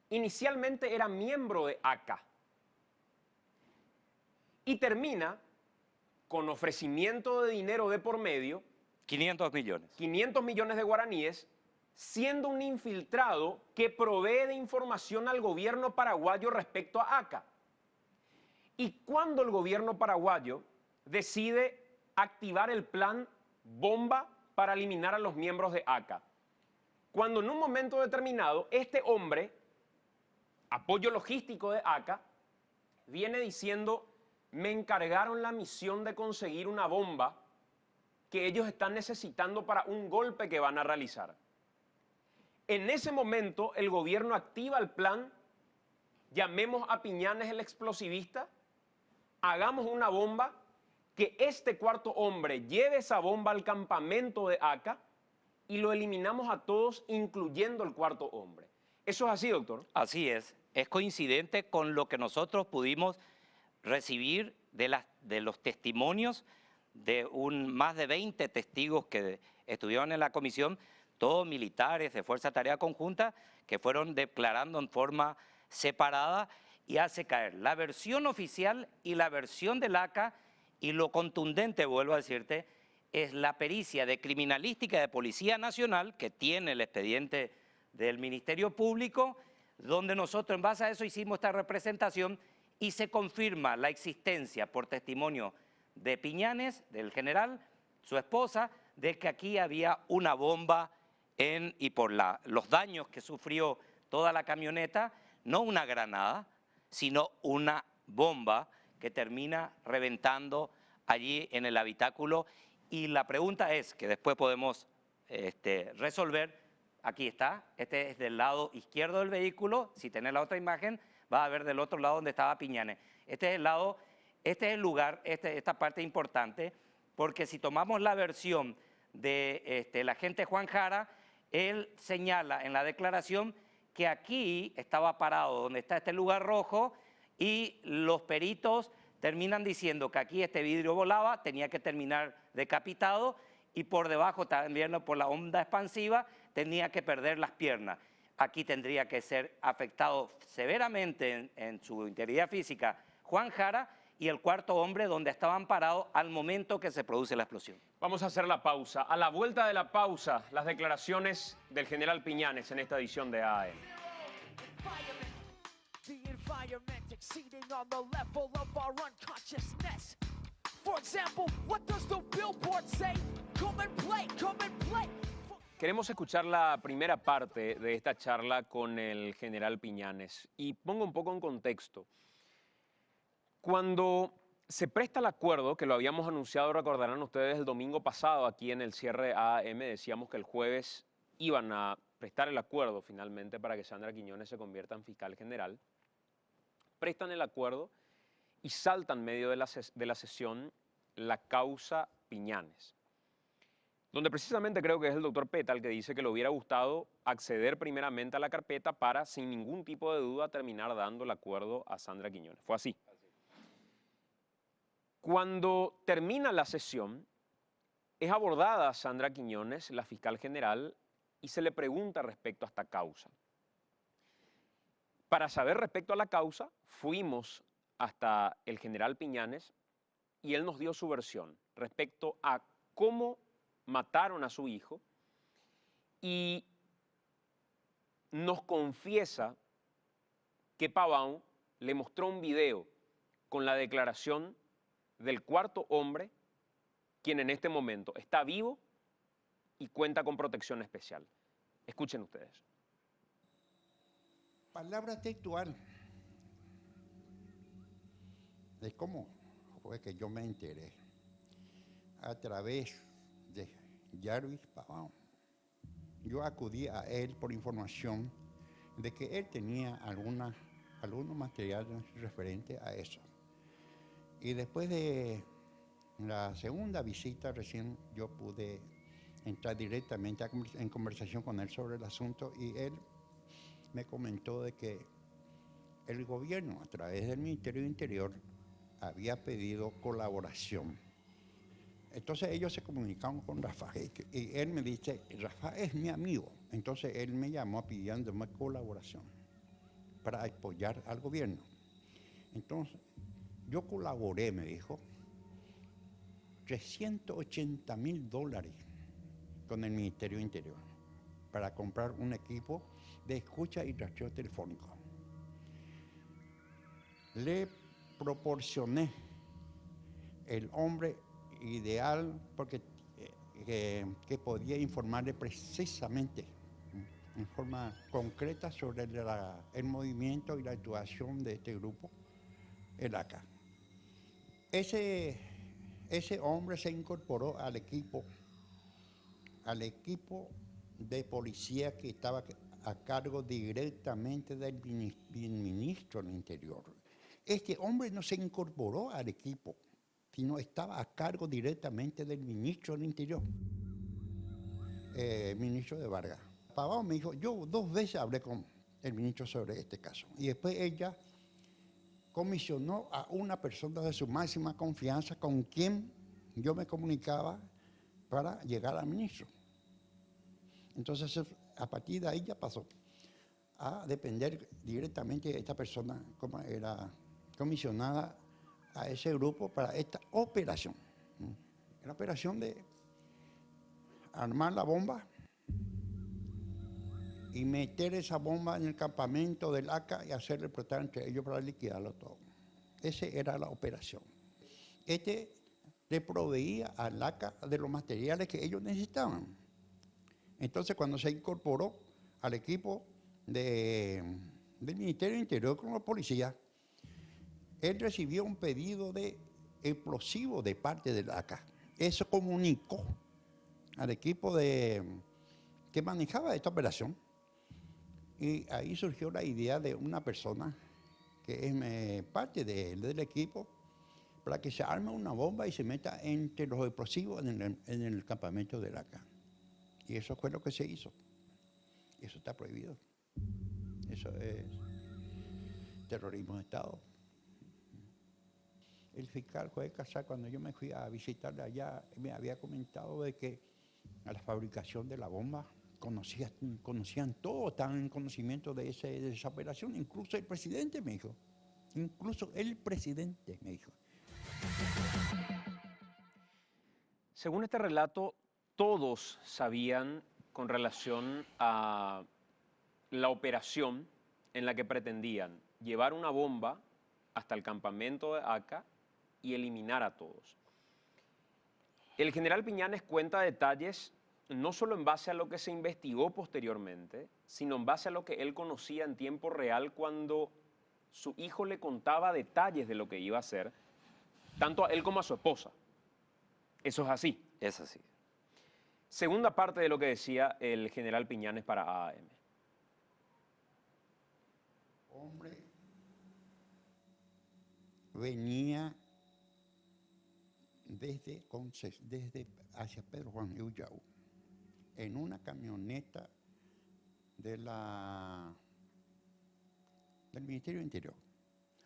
inicialmente era miembro de ACA y termina con ofrecimiento de dinero de por medio, 500 millones. 500 millones de guaraníes, siendo un infiltrado que provee de información al gobierno paraguayo respecto a ACA. Y cuando el gobierno paraguayo decide activar el plan bomba para eliminar a los miembros de ACA, cuando en un momento determinado este hombre, apoyo logístico de ACA, viene diciendo, me encargaron la misión de conseguir una bomba que ellos están necesitando para un golpe que van a realizar. En ese momento el gobierno activa el plan, llamemos a Piñanes el explosivista, hagamos una bomba, que este cuarto hombre lleve esa bomba al campamento de ACA y lo eliminamos a todos, incluyendo el cuarto hombre. ¿Eso es así, doctor? Así es coincidente con lo que nosotros pudimos recibir de los testimonios de más de 20 testigos que estuvieron en la comisión, todos militares de Fuerza de Tarea Conjunta, que fueron declarando en forma separada, y hace caer la versión oficial y la versión del ACA, y lo contundente, vuelvo a decirte, es la pericia de criminalística de Policía Nacional, que tiene el expediente del Ministerio Público, donde nosotros en base a eso hicimos esta representación y se confirma la existencia por testimonio de Piñanes, del general, su esposa, de que aquí había una bomba y por los daños que sufrió toda la camioneta, no una granada, sino una bomba que termina reventando allí en el habitáculo. Y la pregunta es, que después podemos resolver, aquí está, este es del lado izquierdo del vehículo, si tenés la otra imagen, vas a ver del otro lado donde estaba Piñanes. Este es el lugar, esta parte importante, porque si tomamos la versión de el agente Juan Jara, él señala en la declaración que aquí estaba parado, donde está este lugar rojo, y los peritos terminan diciendo que aquí este vidrio volaba, tenía que terminar decapitado, y por debajo también por la onda expansiva tenía que perder las piernas. Aquí tendría que ser afectado severamente en su integridad física Juan Jara, y el cuarto hombre donde estaban parados al momento que se produce la explosión. Vamos a hacer la pausa. A la vuelta de la pausa, las declaraciones del general Piñanes en esta edición de AM. The environment exceeding on the level of our unconsciousness. For example, what does the billboard say? Come and play, come and play. Queremos escuchar la primera parte de esta charla con el general Piñanes y pongo un poco en contexto. Cuando se presta el acuerdo, que lo habíamos anunciado, recordarán ustedes, el domingo pasado aquí en el cierre AM, decíamos que el jueves iban a prestar el acuerdo finalmente para que Sandra Quiñones se convierta en fiscal general. Prestan el acuerdo y salta en medio de la sesión la causa Piñanes, donde precisamente creo que es el doctor Peta el que dice que le hubiera gustado acceder primeramente a la carpeta para, sin ningún tipo de duda, terminar dando el acuerdo a Sandra Quiñones. Fue así. Cuando termina la sesión, es abordada Sandra Quiñones, la fiscal general, y se le pregunta respecto a esta causa. Para saber respecto a la causa, fuimos hasta el general Piñanes y él nos dio su versión respecto a cómo mataron a su hijo y nos confiesa que Pavão le mostró un video con la declaración del cuarto hombre, quien en este momento está vivo y cuenta con protección especial. Escuchen ustedes. Palabra textual de cómo fue que yo me enteré a través de Jarvis Pavão. Yo acudí a él por información de que él tenía algunos materiales referentes a eso. Y después de la segunda visita recién yo pude entrar directamente en conversación con él sobre el asunto y él me comentó de que el gobierno a través del Ministerio de Interior había pedido colaboración. Entonces ellos se comunicaron con Rafa y él me dice, Rafa es mi amigo. Entonces él me llamó pidiéndome colaboración para apoyar al gobierno. Entonces yo colaboré, me dijo, $380,000 con el Ministerio de Interior para comprar un equipo de escucha y rastreo telefónico. Le proporcioné el hombre ideal porque que podía informarle precisamente en forma concreta sobre el movimiento y la actuación de este grupo, el ACA. Ese hombre se incorporó al equipo de policía que estaba a cargo directamente del ministro del Interior. Este hombre no se incorporó al equipo, sino estaba a cargo directamente del ministro del Interior, ministro de Vargas. Pavão me dijo, yo 2 veces hablé con el ministro sobre este caso. Y después ella comisionó a una persona de su máxima confianza con quien yo me comunicaba para llegar al ministro. Entonces, a partir de ahí ya pasó a depender directamente de esta persona, como era comisionada a ese grupo para esta operación. La operación de armar la bomba y meter esa bomba en el campamento del ACA y hacerle explotar entre ellos para liquidarlo todo. Esa era la operación. Le proveía al ACA de los materiales que ellos necesitaban. Entonces, cuando se incorporó al equipo del Ministerio del Interior con los policías, él recibió un pedido de explosivo de parte del ACA. Eso comunicó al equipo que manejaba esta operación. Y ahí surgió la idea de una persona que es parte del equipo para que se arme una bomba y se meta entre los explosivos en el campamento del ACA. Y eso fue lo que se hizo. Eso está prohibido. Eso es terrorismo de Estado. El fiscal Joel Casar, cuando yo me fui a visitarle allá, me había comentado de que a la fabricación de la bomba conocían todo, estaban en conocimiento de esa operación. Incluso el presidente me dijo. Incluso el presidente me dijo. Según este relato, todos sabían con relación a la operación en la que pretendían llevar una bomba hasta el campamento de ACA y eliminar a todos. El general Piñanes cuenta detalles no solo en base a lo que se investigó posteriormente, sino en base a lo que él conocía en tiempo real cuando su hijo le contaba detalles de lo que iba a hacer, tanto a él como a su esposa. Eso es así. Es así. Segunda parte de lo que decía el general Piñanes para AM. Hombre venía desde hacia Pedro Juan y Ullao en una camioneta del Ministerio del Interior,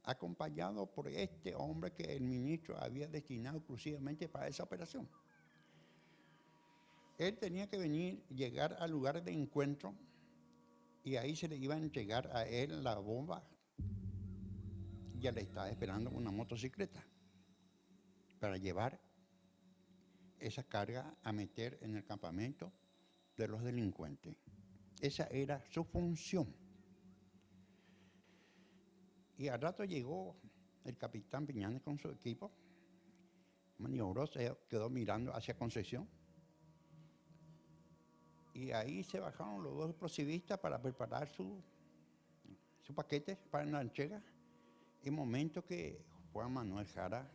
acompañado por este hombre que el ministro había destinado exclusivamente para esa operación. Él tenía que llegar al lugar de encuentro y ahí se le iba a entregar a él la bomba ya le estaba esperando una motocicleta para llevar esa carga a meter en el campamento de los delincuentes. Esa era su función. Y al rato llegó el capitán Piñanes con su equipo, maniobró, se quedó mirando hacia Concepción. Y ahí se bajaron los dos explosivistas para preparar su paquete para la entrega. En momento que Juan Manuel Jara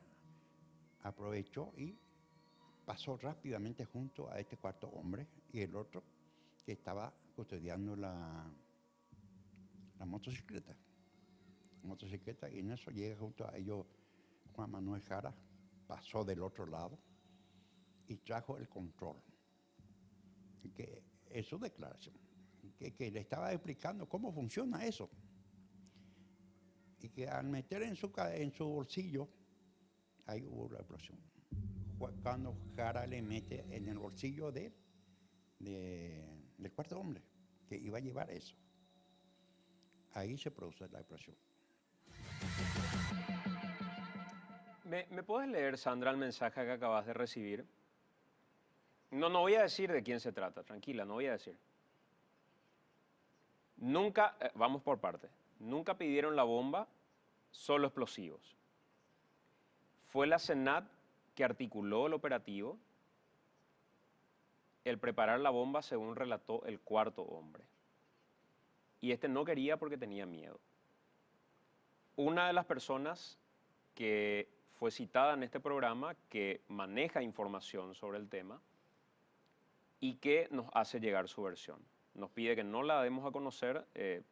aprovechó y pasó rápidamente junto a este cuarto hombre y el otro que estaba custodiando la motocicleta. Y en eso llega junto a ellos Juan Manuel Jara, pasó del otro lado y trajo el control. Que es su declaración, que le estaba explicando cómo funciona eso. Y que al meter en su bolsillo, ahí hubo la explosión. Cuando Jara le mete en el bolsillo del cuarto hombre, que iba a llevar eso. Ahí se produce la explosión. ¿Me puedes leer, Sandra, el mensaje que acabas de recibir? No voy a decir de quién se trata, tranquila, no voy a decir. Nunca, vamos por parte, nunca pidieron la bomba, solo explosivos. Fue la SENAT que articuló el operativo, el preparar la bomba según relató el cuarto hombre. Y este no quería porque tenía miedo. Una de las personas que fue citada en este programa, que maneja información sobre el tema, y que nos hace llegar su versión. Nos pide que no la demos a conocer,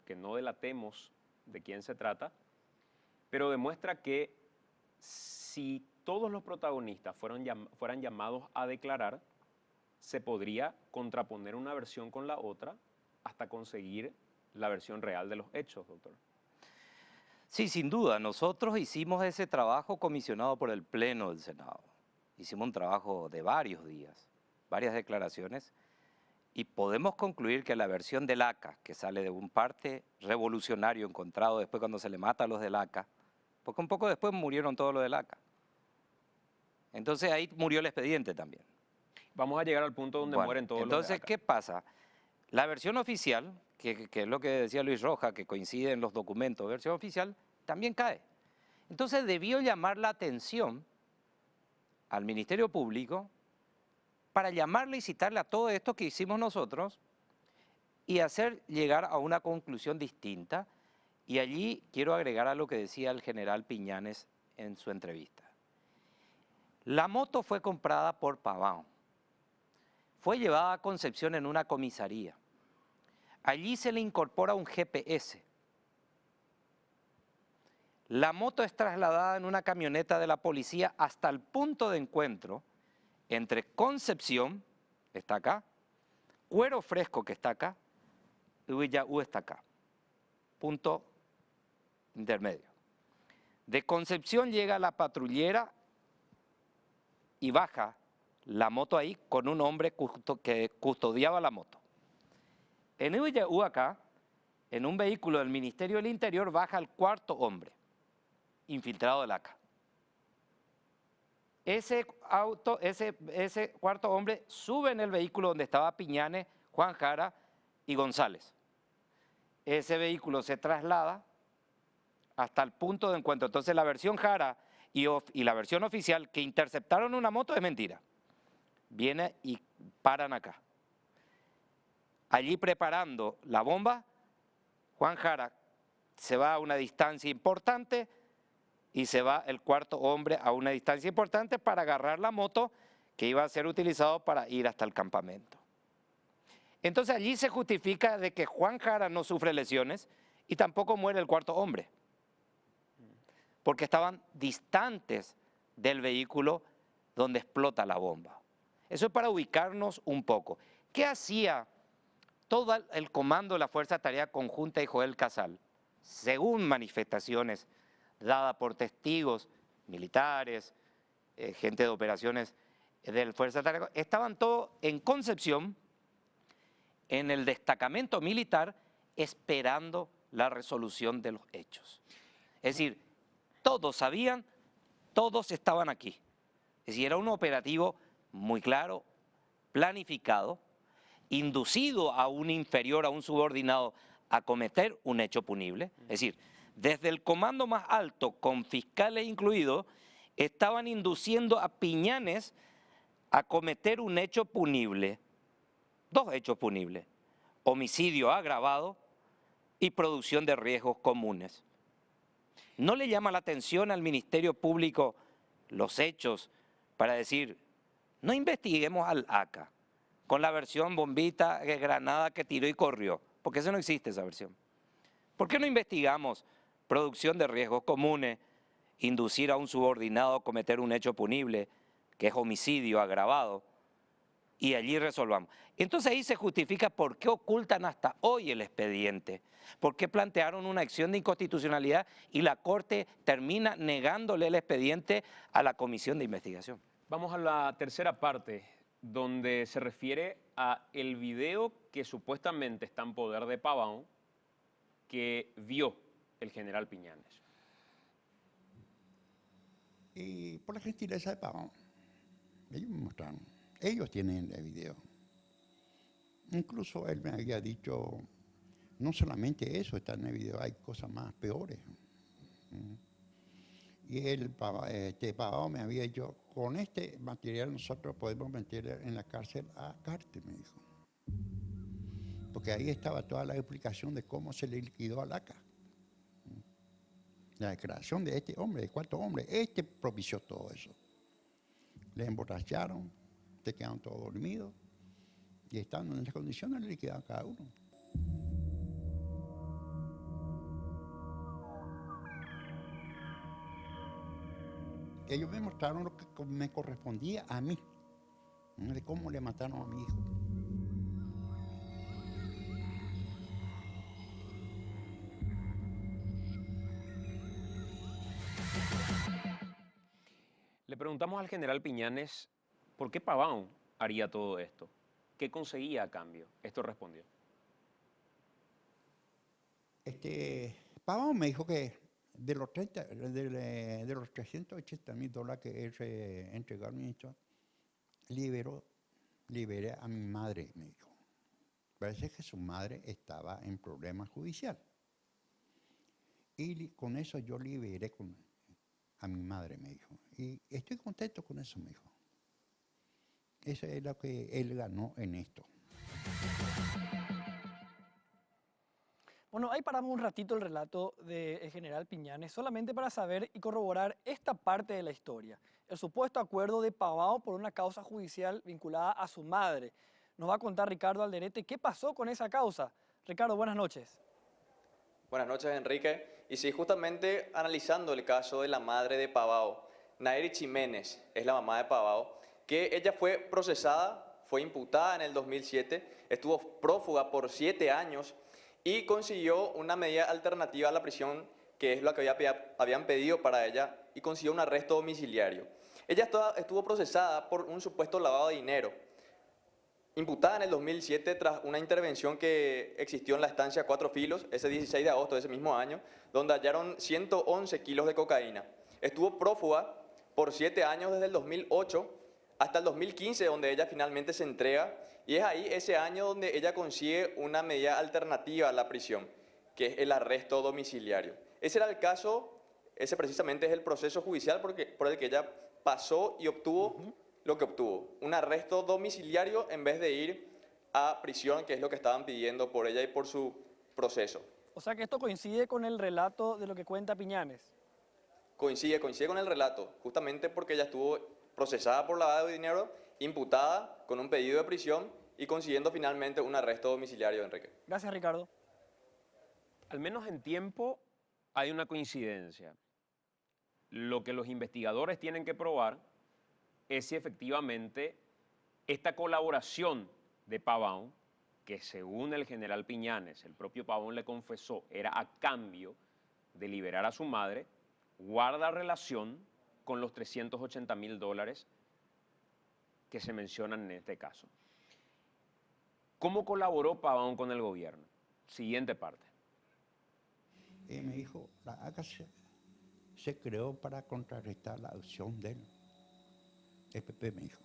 que no delatemos de quién se trata, pero demuestra que si todos los protagonistas fueran llamados a declarar, se podría contraponer una versión con la otra hasta conseguir la versión real de los hechos, doctor. Sí, sin duda. Nosotros hicimos ese trabajo comisionado por el Pleno del Senado. Hicimos un trabajo de varios días, varias declaraciones, y podemos concluir que la versión del ACA, que sale de un parte revolucionario encontrado después cuando se le mata a los del ACA, porque un poco después murieron todos los del ACA. Entonces ahí murió el expediente también. Vamos a llegar al punto donde mueren todos los de entonces, ACA. ¿qué pasa? La versión oficial, que es lo que decía Luis Roja, que coincide en los documentos, versión oficial, también cae. Entonces debió llamar la atención al Ministerio Público para llamarle y citarle a todo esto que hicimos nosotros y hacer llegar a una conclusión distinta. Y allí quiero agregar a lo que decía el general Piñanes en su entrevista. La moto fue comprada por Pavão. Fue llevada a Concepción en una comisaría. Allí se le incorpora un GPS. La moto es trasladada en una camioneta de la policía hasta el punto de encuentro entre Concepción, está acá, Cuero Fresco, que está acá, y Huillaú está acá. Punto intermedio. De Concepción llega la patrullera y baja la moto ahí con un hombre que custodiaba la moto. En Huillaú acá, en un vehículo del Ministerio del Interior, baja el cuarto hombre, infiltrado del ACA. Ese cuarto hombre sube en el vehículo donde estaba Piñanes, Juan Jara y González. Ese vehículo se traslada hasta el punto de encuentro. Entonces la versión Jara y la versión oficial que interceptaron una moto es mentira. Viene y paran acá. Allí preparando la bomba, Juan Jara se va a una distancia importante y se va el cuarto hombre a una distancia importante para agarrar la moto que iba a ser utilizado para ir hasta el campamento. Entonces allí se justifica de que Juan Jara no sufre lesiones y tampoco muere el cuarto hombre, porque estaban distantes del vehículo donde explota la bomba. Eso es para ubicarnos un poco. ¿Qué hacía todo el comando de la Fuerza de Tarea Conjunta y Joel Casal? Según manifestaciones dadas por testigos militares, gente de operaciones de la Fuerza de Tarea, estaban todos en Concepción, en el destacamento militar, esperando la resolución de los hechos. Es decir, todos sabían, todos estaban aquí. Es decir, era un operativo muy claro, planificado, inducido a un inferior, a un subordinado, a cometer un hecho punible. Es decir, desde el comando más alto, con fiscales incluidos, estaban induciendo a Piñanes a cometer un hecho punible. Dos hechos punibles: homicidio agravado y producción de riesgos comunes. ¿No le llama la atención al Ministerio Público los hechos para decir, no investiguemos al ACA con la versión bombita, granada que tiró y corrió? Porque eso no existe, esa versión. ¿Por qué no investigamos producción de riesgos comunes, inducir a un subordinado a cometer un hecho punible, que es homicidio agravado, y allí resolvamos? Entonces ahí se justifica por qué ocultan hasta hoy el expediente, por qué plantearon una acción de inconstitucionalidad y la Corte termina negándole el expediente a la Comisión de Investigación. Vamos a la tercera parte, donde se refiere a el video que supuestamente está en poder de Pavón, que vio el general Piñanes. Y por la gentileza de Pavón, ellos me mostraron. Ellos tienen el video. Incluso él me había dicho, no solamente eso está en el video, hay cosas más peores. Y él, Pavón me había dicho, con este material nosotros podemos meter en la cárcel a Cartes, me dijo. Porque ahí estaba toda la explicación de cómo se le liquidó al ACA. La declaración de este hombre, de cuarto hombre, este propició todo eso. Le emborracharon, se quedaron todos dormidos y estando en esas condiciones le liquidaron a cada uno. Ellos me mostraron lo que me correspondía a mí, de cómo le mataron a mi hijo. Le preguntamos al general Piñanes por qué Pavón haría todo esto. ¿Qué conseguía a cambio? Esto respondió. Pavón me dijo que de los $380,000 que él entregó al ministro, liberé a mi madre, me dijo. Parece que su madre estaba en problema judicial. Y con eso yo liberé a mi madre, me dijo. Y estoy contento con eso, me dijo. Eso es lo que él ganó en esto. Bueno, ahí paramos un ratito el relato del general Piñanes, solamente para saber y corroborar esta parte de la historia. El supuesto acuerdo de Pavón por una causa judicial vinculada a su madre. Nos va a contar Ricardo Alderete qué pasó con esa causa. Ricardo, buenas noches. Buenas noches, Enrique. Y sí, justamente analizando el caso de la madre de Pavón, Nayeli Jiménez es la mamá de Pavón, que ella fue procesada, fue imputada en el 2007, estuvo prófuga por 7 años y consiguió una medida alternativa a la prisión, que es lo que habían pedido para ella, y consiguió un arresto domiciliario. Ella estuvo procesada por un supuesto lavado de dinero, imputada en el 2007 tras una intervención que existió en la estancia Cuatro Filos, ese 16 de agosto de ese mismo año, donde hallaron 111 kilos de cocaína. Estuvo prófuga por 7 años desde el 2008 hasta el 2015, donde ella finalmente se entrega, y es ahí ese año donde ella consigue una medida alternativa a la prisión, que es el arresto domiciliario. Ese era el caso, ese precisamente es el proceso judicial por el que ella pasó y obtuvo lo que obtuvo, un arresto domiciliario en vez de ir a prisión, que es lo que estaban pidiendo por ella y por su proceso. O sea que esto coincide con el relato de lo que cuenta Piñanes. Coincide con el relato, justamente porque ella estuvo procesada por lavado de dinero, imputada con un pedido de prisión y consiguiendo finalmente un arresto domiciliario, Enrique. Gracias, Ricardo. Al menos en tiempo hay una coincidencia. Lo que los investigadores tienen que probar es si efectivamente esta colaboración de Pavón, que según el general Piñanes, el propio Pavón le confesó, era a cambio de liberar a su madre, guarda relación con los $380,000 que se mencionan en este caso. ¿Cómo colaboró Pavón con el gobierno? Siguiente parte. Y me dijo, la ACA se creó para contrarrestar la acción del EPP, me dijo.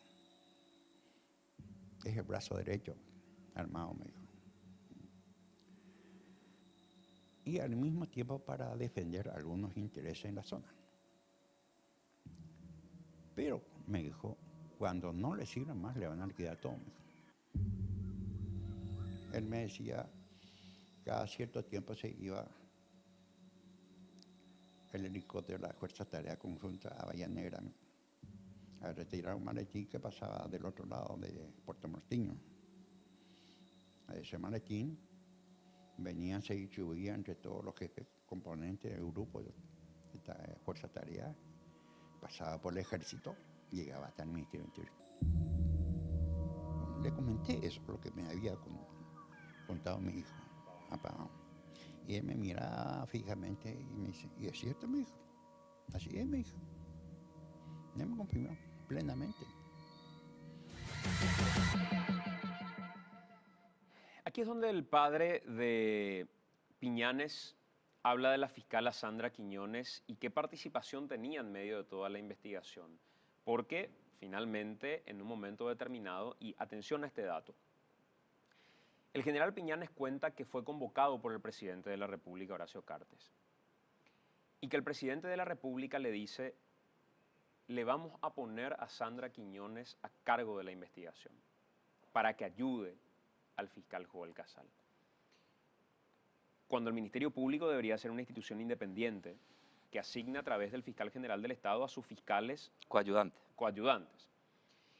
Es el brazo derecho armado, me dijo. Y al mismo tiempo para defender algunos intereses en la zona. Pero, me dijo, cuando no le sirvan más, le van a liquidar todo, me dijo. Él me decía, cada cierto tiempo se iba el helicóptero de la Fuerza Tarea Conjunta a Bahía Negra a retirar un maletín que pasaba del otro lado de Puerto Mortiño. A ese maletín venían, se distribuían entre todos los jefes componentes del grupo de esta Fuerza Tarea, pasaba por el ejército, llegaba hasta el Ministerio del Interior. Le comenté eso, lo que me había contado mi hijo, papá. Y él me miraba fijamente y me dice, ¿y es cierto, mi hijo? Así es, mi hijo. Él me confirmó plenamente. Aquí es donde el padre de Piñanes habla de la fiscal Sandra Quiñones y qué participación tenía en medio de toda la investigación. Porque finalmente, en un momento determinado, y atención a este dato, el general Piñanes cuenta que fue convocado por el presidente de la República, Horacio Cartes, y que el presidente de la República le dice, le vamos a poner a Sandra Quiñones a cargo de la investigación para que ayude al fiscal Joel Casal. Cuando el Ministerio Público debería ser una institución independiente que asigne a través del fiscal general del Estado a sus fiscales coayudantes.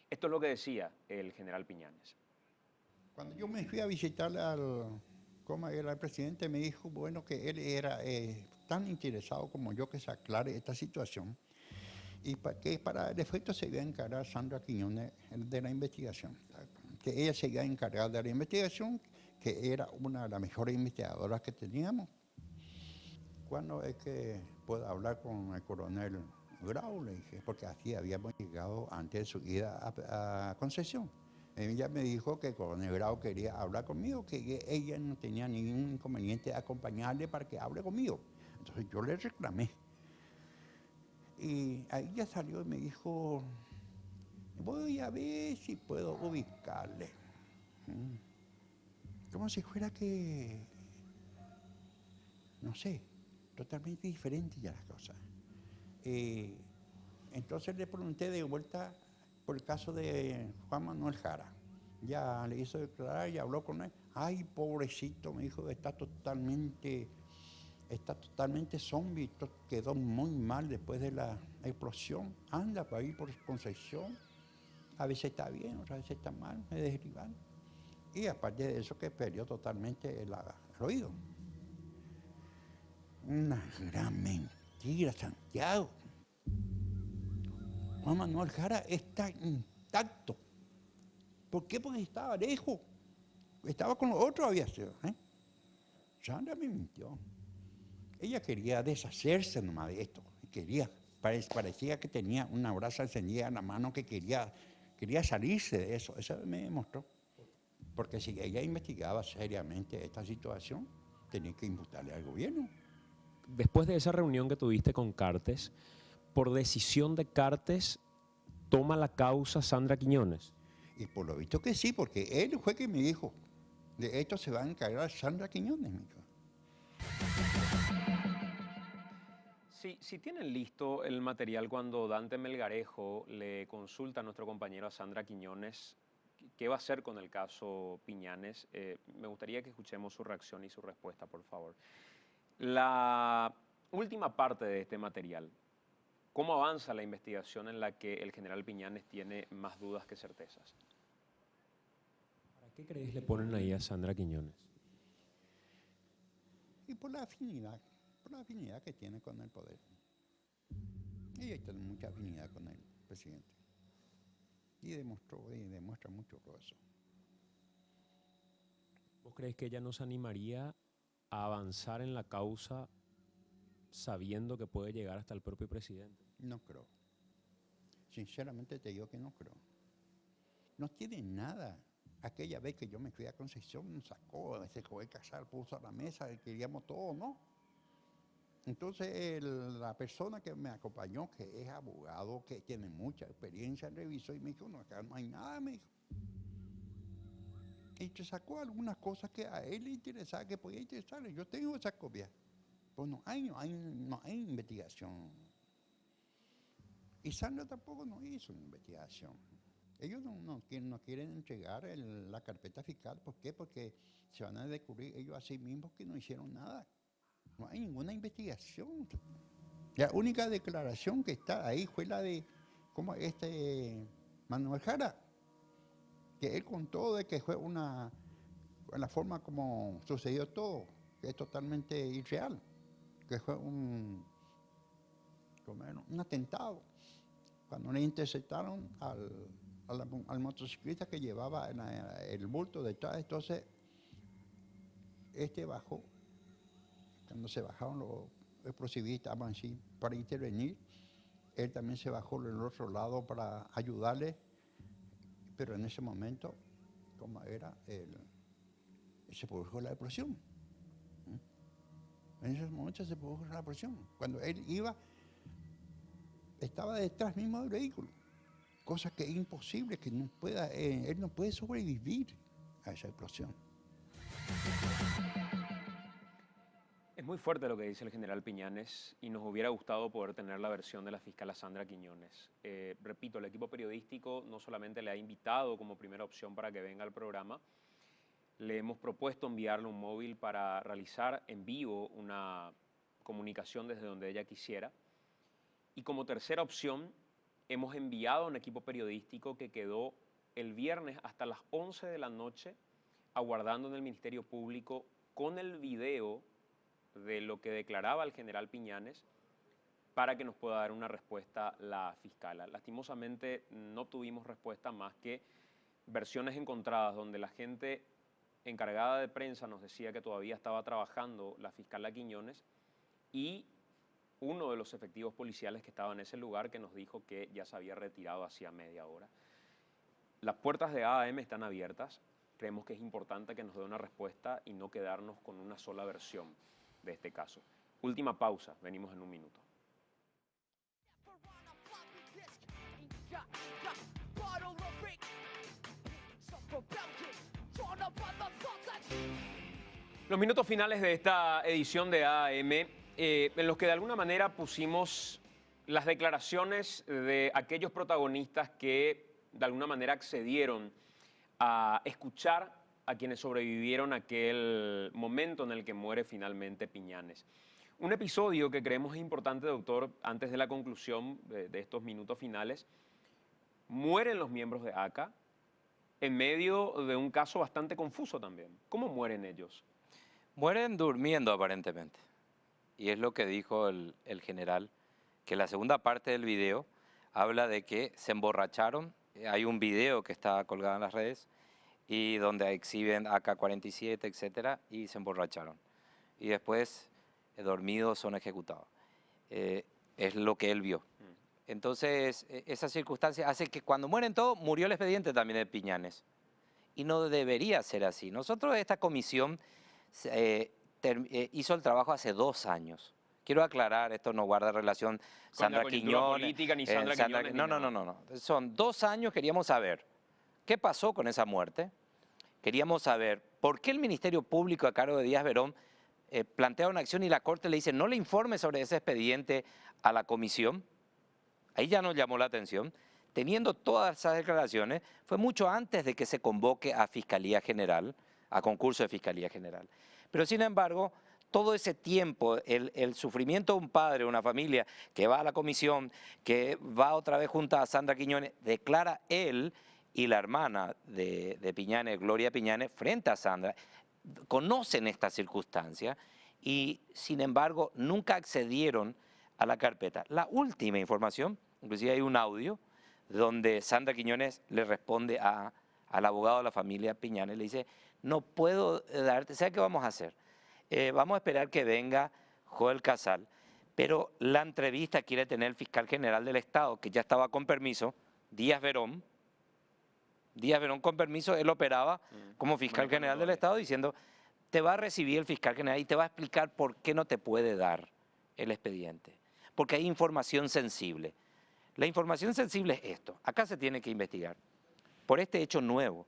Esto es lo que decía el general Piñanes. Cuando yo me fui a visitar como era el presidente, me dijo, bueno, que él era tan interesado como yo que se aclare esta situación y que para el efecto se iba a encargar Sandra Quiñones de la investigación, que ella se iba a encargar de la investigación, que era una de las mejores investigadoras que teníamos. ¿Cuándo es que puedo hablar con el coronel Grau? Le dije, porque así habíamos llegado antes de su ida a Concepción. Ella me dijo que el coronel Grau quería hablar conmigo, que ella no tenía ningún inconveniente de acompañarle para que hable conmigo. Entonces yo le reclamé. Y ahí ella salió y me dijo, voy a ver si puedo ubicarle. Como si fuera que, no sé, totalmente diferente ya las cosas. Entonces le pregunté de vuelta por el caso de Juan Manuel Jara. Ya le hizo declarar y habló con él. Ay, pobrecito, me dijo, está totalmente zombie, quedó muy mal después de la explosión. Anda por ahí por Concepción, a veces está bien, otras veces está mal, me desligan. Y aparte de eso que perdió totalmente el oído. Una gran mentira, Santiago. Juan Manuel Jara está intacto. ¿Por qué? Porque estaba lejos. Estaba con los otros, había sido. Sandra me mintió. Ella quería deshacerse nomás de esto. Parecía que tenía una brasa encendida en la mano que quería salirse de eso. Eso me demostró. Porque si ella investigaba seriamente esta situación, tenía que imputarle al gobierno. Después de esa reunión que tuviste con Cartes, por decisión de Cartes, toma la causa Sandra Quiñones. Y por lo visto que sí, porque él fue quien me dijo, de esto se va a encargar Sandra Quiñones, me dijo. Si tienen listo el material cuando Dante Melgarejo le consulta a nuestro compañero a Sandra Quiñones qué va a hacer con el caso Piñanes, me gustaría que escuchemos su reacción y su respuesta, por favor. La última parte de este material, ¿cómo avanza la investigación en la que el general Piñanes tiene más dudas que certezas? ¿Para qué crees le ponen ahí a Sandra Quiñones? Y por la afinidad que tiene con el poder. Ella tiene mucha afinidad con el presidente. Y demuestra mucho eso. ¿Vos crees que ella nos animaría a avanzar en la causa sabiendo que puede llegar hasta el propio presidente? No creo. Sinceramente te digo que no creo. No tiene nada. Aquella vez que yo me fui a Concepción, nos sacó, ese Joel Casal puso a la mesa, queríamos todo, ¿no? Entonces la persona que me acompañó, que es abogado, que tiene mucha experiencia, revisó y me dijo, no, acá no hay nada, me dijo. Y te sacó algunas cosas que a él le interesaba, que podía interesarle. Yo tengo esa copia. Pues no hay investigación. Y Sandra tampoco no hizo una investigación. Ellos no quieren entregar la carpeta fiscal. ¿Por qué? Porque se van a descubrir ellos a sí mismos que no hicieron nada. No hay ninguna investigación. La única declaración que está ahí fue la de Manuel Jara, que él contó de que fue la forma como sucedió todo, que es totalmente irreal, que fue un atentado. Cuando le interceptaron al motociclista que llevaba el bulto detrás, entonces bajó. Cuando se bajaron los explosivistas para intervenir, él también se bajó del otro lado para ayudarle, pero en ese momento, como era, se produjo la explosión. En ese momento se produjo la explosión. Cuando él estaba detrás mismo del vehículo, cosa que es imposible, que él no puede sobrevivir a esa explosión. Es muy fuerte lo que dice el general Piñanes y nos hubiera gustado poder tener la versión de la fiscal Sandra Quiñones. Repito, el equipo periodístico no solamente le ha invitado como primera opción para que venga al programa, le hemos propuesto enviarle un móvil para realizar en vivo una comunicación desde donde ella quisiera. Y como tercera opción, hemos enviado un equipo periodístico que quedó el viernes hasta las 11 de la noche aguardando en el Ministerio Público con el video de lo que declaraba el general Piñanes para que nos pueda dar una respuesta la fiscala. Lastimosamente no tuvimos respuesta más que versiones encontradas donde la gente encargada de prensa nos decía que todavía estaba trabajando la fiscala Quiñones y uno de los efectivos policiales que estaba en ese lugar que nos dijo que ya se había retirado hacía media hora. Las puertas de AM están abiertas. Creemos que es importante que nos dé una respuesta y no quedarnos con una sola versión de este caso. Última pausa, venimos en un minuto. Los minutos finales de esta edición de AM, en los que de alguna manera pusimos las declaraciones de aquellos protagonistas que de alguna manera accedieron a escuchar a quienes sobrevivieron a aquel momento en el que muere finalmente Piñanes. Un episodio que creemos es importante, doctor, antes de la conclusión de estos minutos finales. Mueren los miembros de ACA en medio de un caso bastante confuso también. ¿Cómo mueren ellos? Mueren durmiendo aparentemente. Y es lo que dijo el general, que la segunda parte del video habla de que se emborracharon. Hay un video que está colgado en las redes y donde exhiben AK-47, etcétera, y se emborracharon. Y después, dormidos, son ejecutados. Es lo que él vio. Entonces, esa circunstancia hace que cuando mueren todos, murió el expediente también de Piñanes. Y no debería ser así. Nosotros, esta comisión hizo el trabajo hace 2 años. Quiero aclarar, esto no guarda relación Sandra Quiñones. Política, ni Sandra Quiñones, No. Son 2 años, queríamos saber qué pasó con esa muerte. Queríamos saber por qué el Ministerio Público a cargo de Díaz Verón plantea una acción y la Corte le dice no le informe sobre ese expediente a la comisión. Ahí ya nos llamó la atención. Teniendo todas esas declaraciones, fue mucho antes de que se convoque a Fiscalía General, a concurso de Fiscalía General. Pero sin embargo, todo ese tiempo, el sufrimiento de un padre, una familia que va a la comisión, que va otra vez junto a Sandra Quiñones, declara él y la hermana de Piñanes, Gloria Piñanes, frente a Sandra, conocen esta circunstancia y sin embargo nunca accedieron a la carpeta. La última información, inclusive hay un audio donde Sandra Quiñones le responde al abogado de la familia Piñanes, le dice, no puedo darte, ¿sabes qué vamos a hacer? Vamos a esperar que venga Joel Casal, pero la entrevista quiere tener el fiscal general del Estado, que ya estaba con permiso, Díaz Verón con permiso, él operaba como fiscal general del Estado diciendo, te va a recibir el fiscal general y te va a explicar por qué no te puede dar el expediente, porque hay información sensible. La información sensible es esto. Acá se tiene que investigar. Por este hecho nuevo,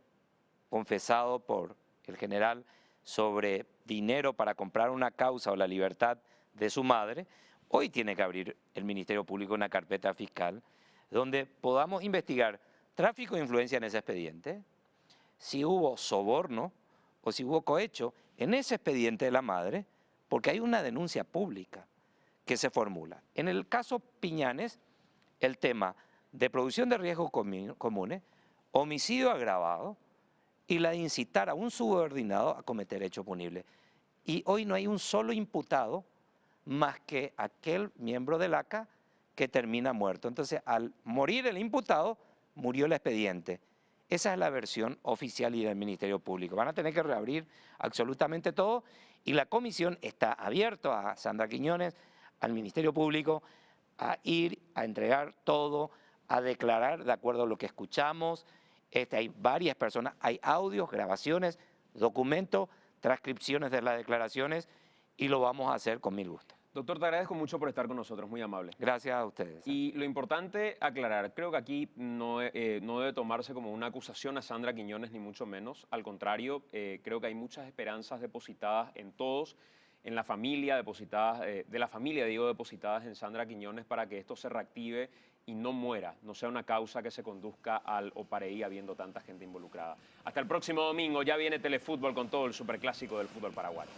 confesado por el general sobre dinero para comprar una causa o la libertad de su madre, hoy tiene que abrir el Ministerio Público una carpeta fiscal donde podamos investigar tráfico de influencia en ese expediente, si hubo soborno o si hubo cohecho en ese expediente de la madre, porque hay una denuncia pública que se formula. En el caso Piñanes, el tema de producción de riesgos comunes, homicidio agravado y la de incitar a un subordinado a cometer hecho punible. Y hoy no hay un solo imputado más que aquel miembro del ACA que termina muerto. Entonces, al morir el imputado, murió el expediente. Esa es la versión oficial y del Ministerio Público. Van a tener que reabrir absolutamente todo y la comisión está abierta a Sandra Quiñones, al Ministerio Público, a ir a entregar todo, a declarar de acuerdo a lo que escuchamos. Hay varias personas, hay audios, grabaciones, documentos, transcripciones de las declaraciones y lo vamos a hacer con mil gusto. Doctor, te agradezco mucho por estar con nosotros, muy amable. Gracias a ustedes. Y lo importante aclarar, creo que aquí no debe tomarse como una acusación a Sandra Quiñones, ni mucho menos. Al contrario, creo que hay muchas esperanzas depositadas en todos, en la familia, depositadas en Sandra Quiñones para que esto se reactive y no muera, no sea una causa que se conduzca al Opareí habiendo tanta gente involucrada. Hasta el próximo domingo, ya viene Telefútbol con todo el superclásico del fútbol paraguayo.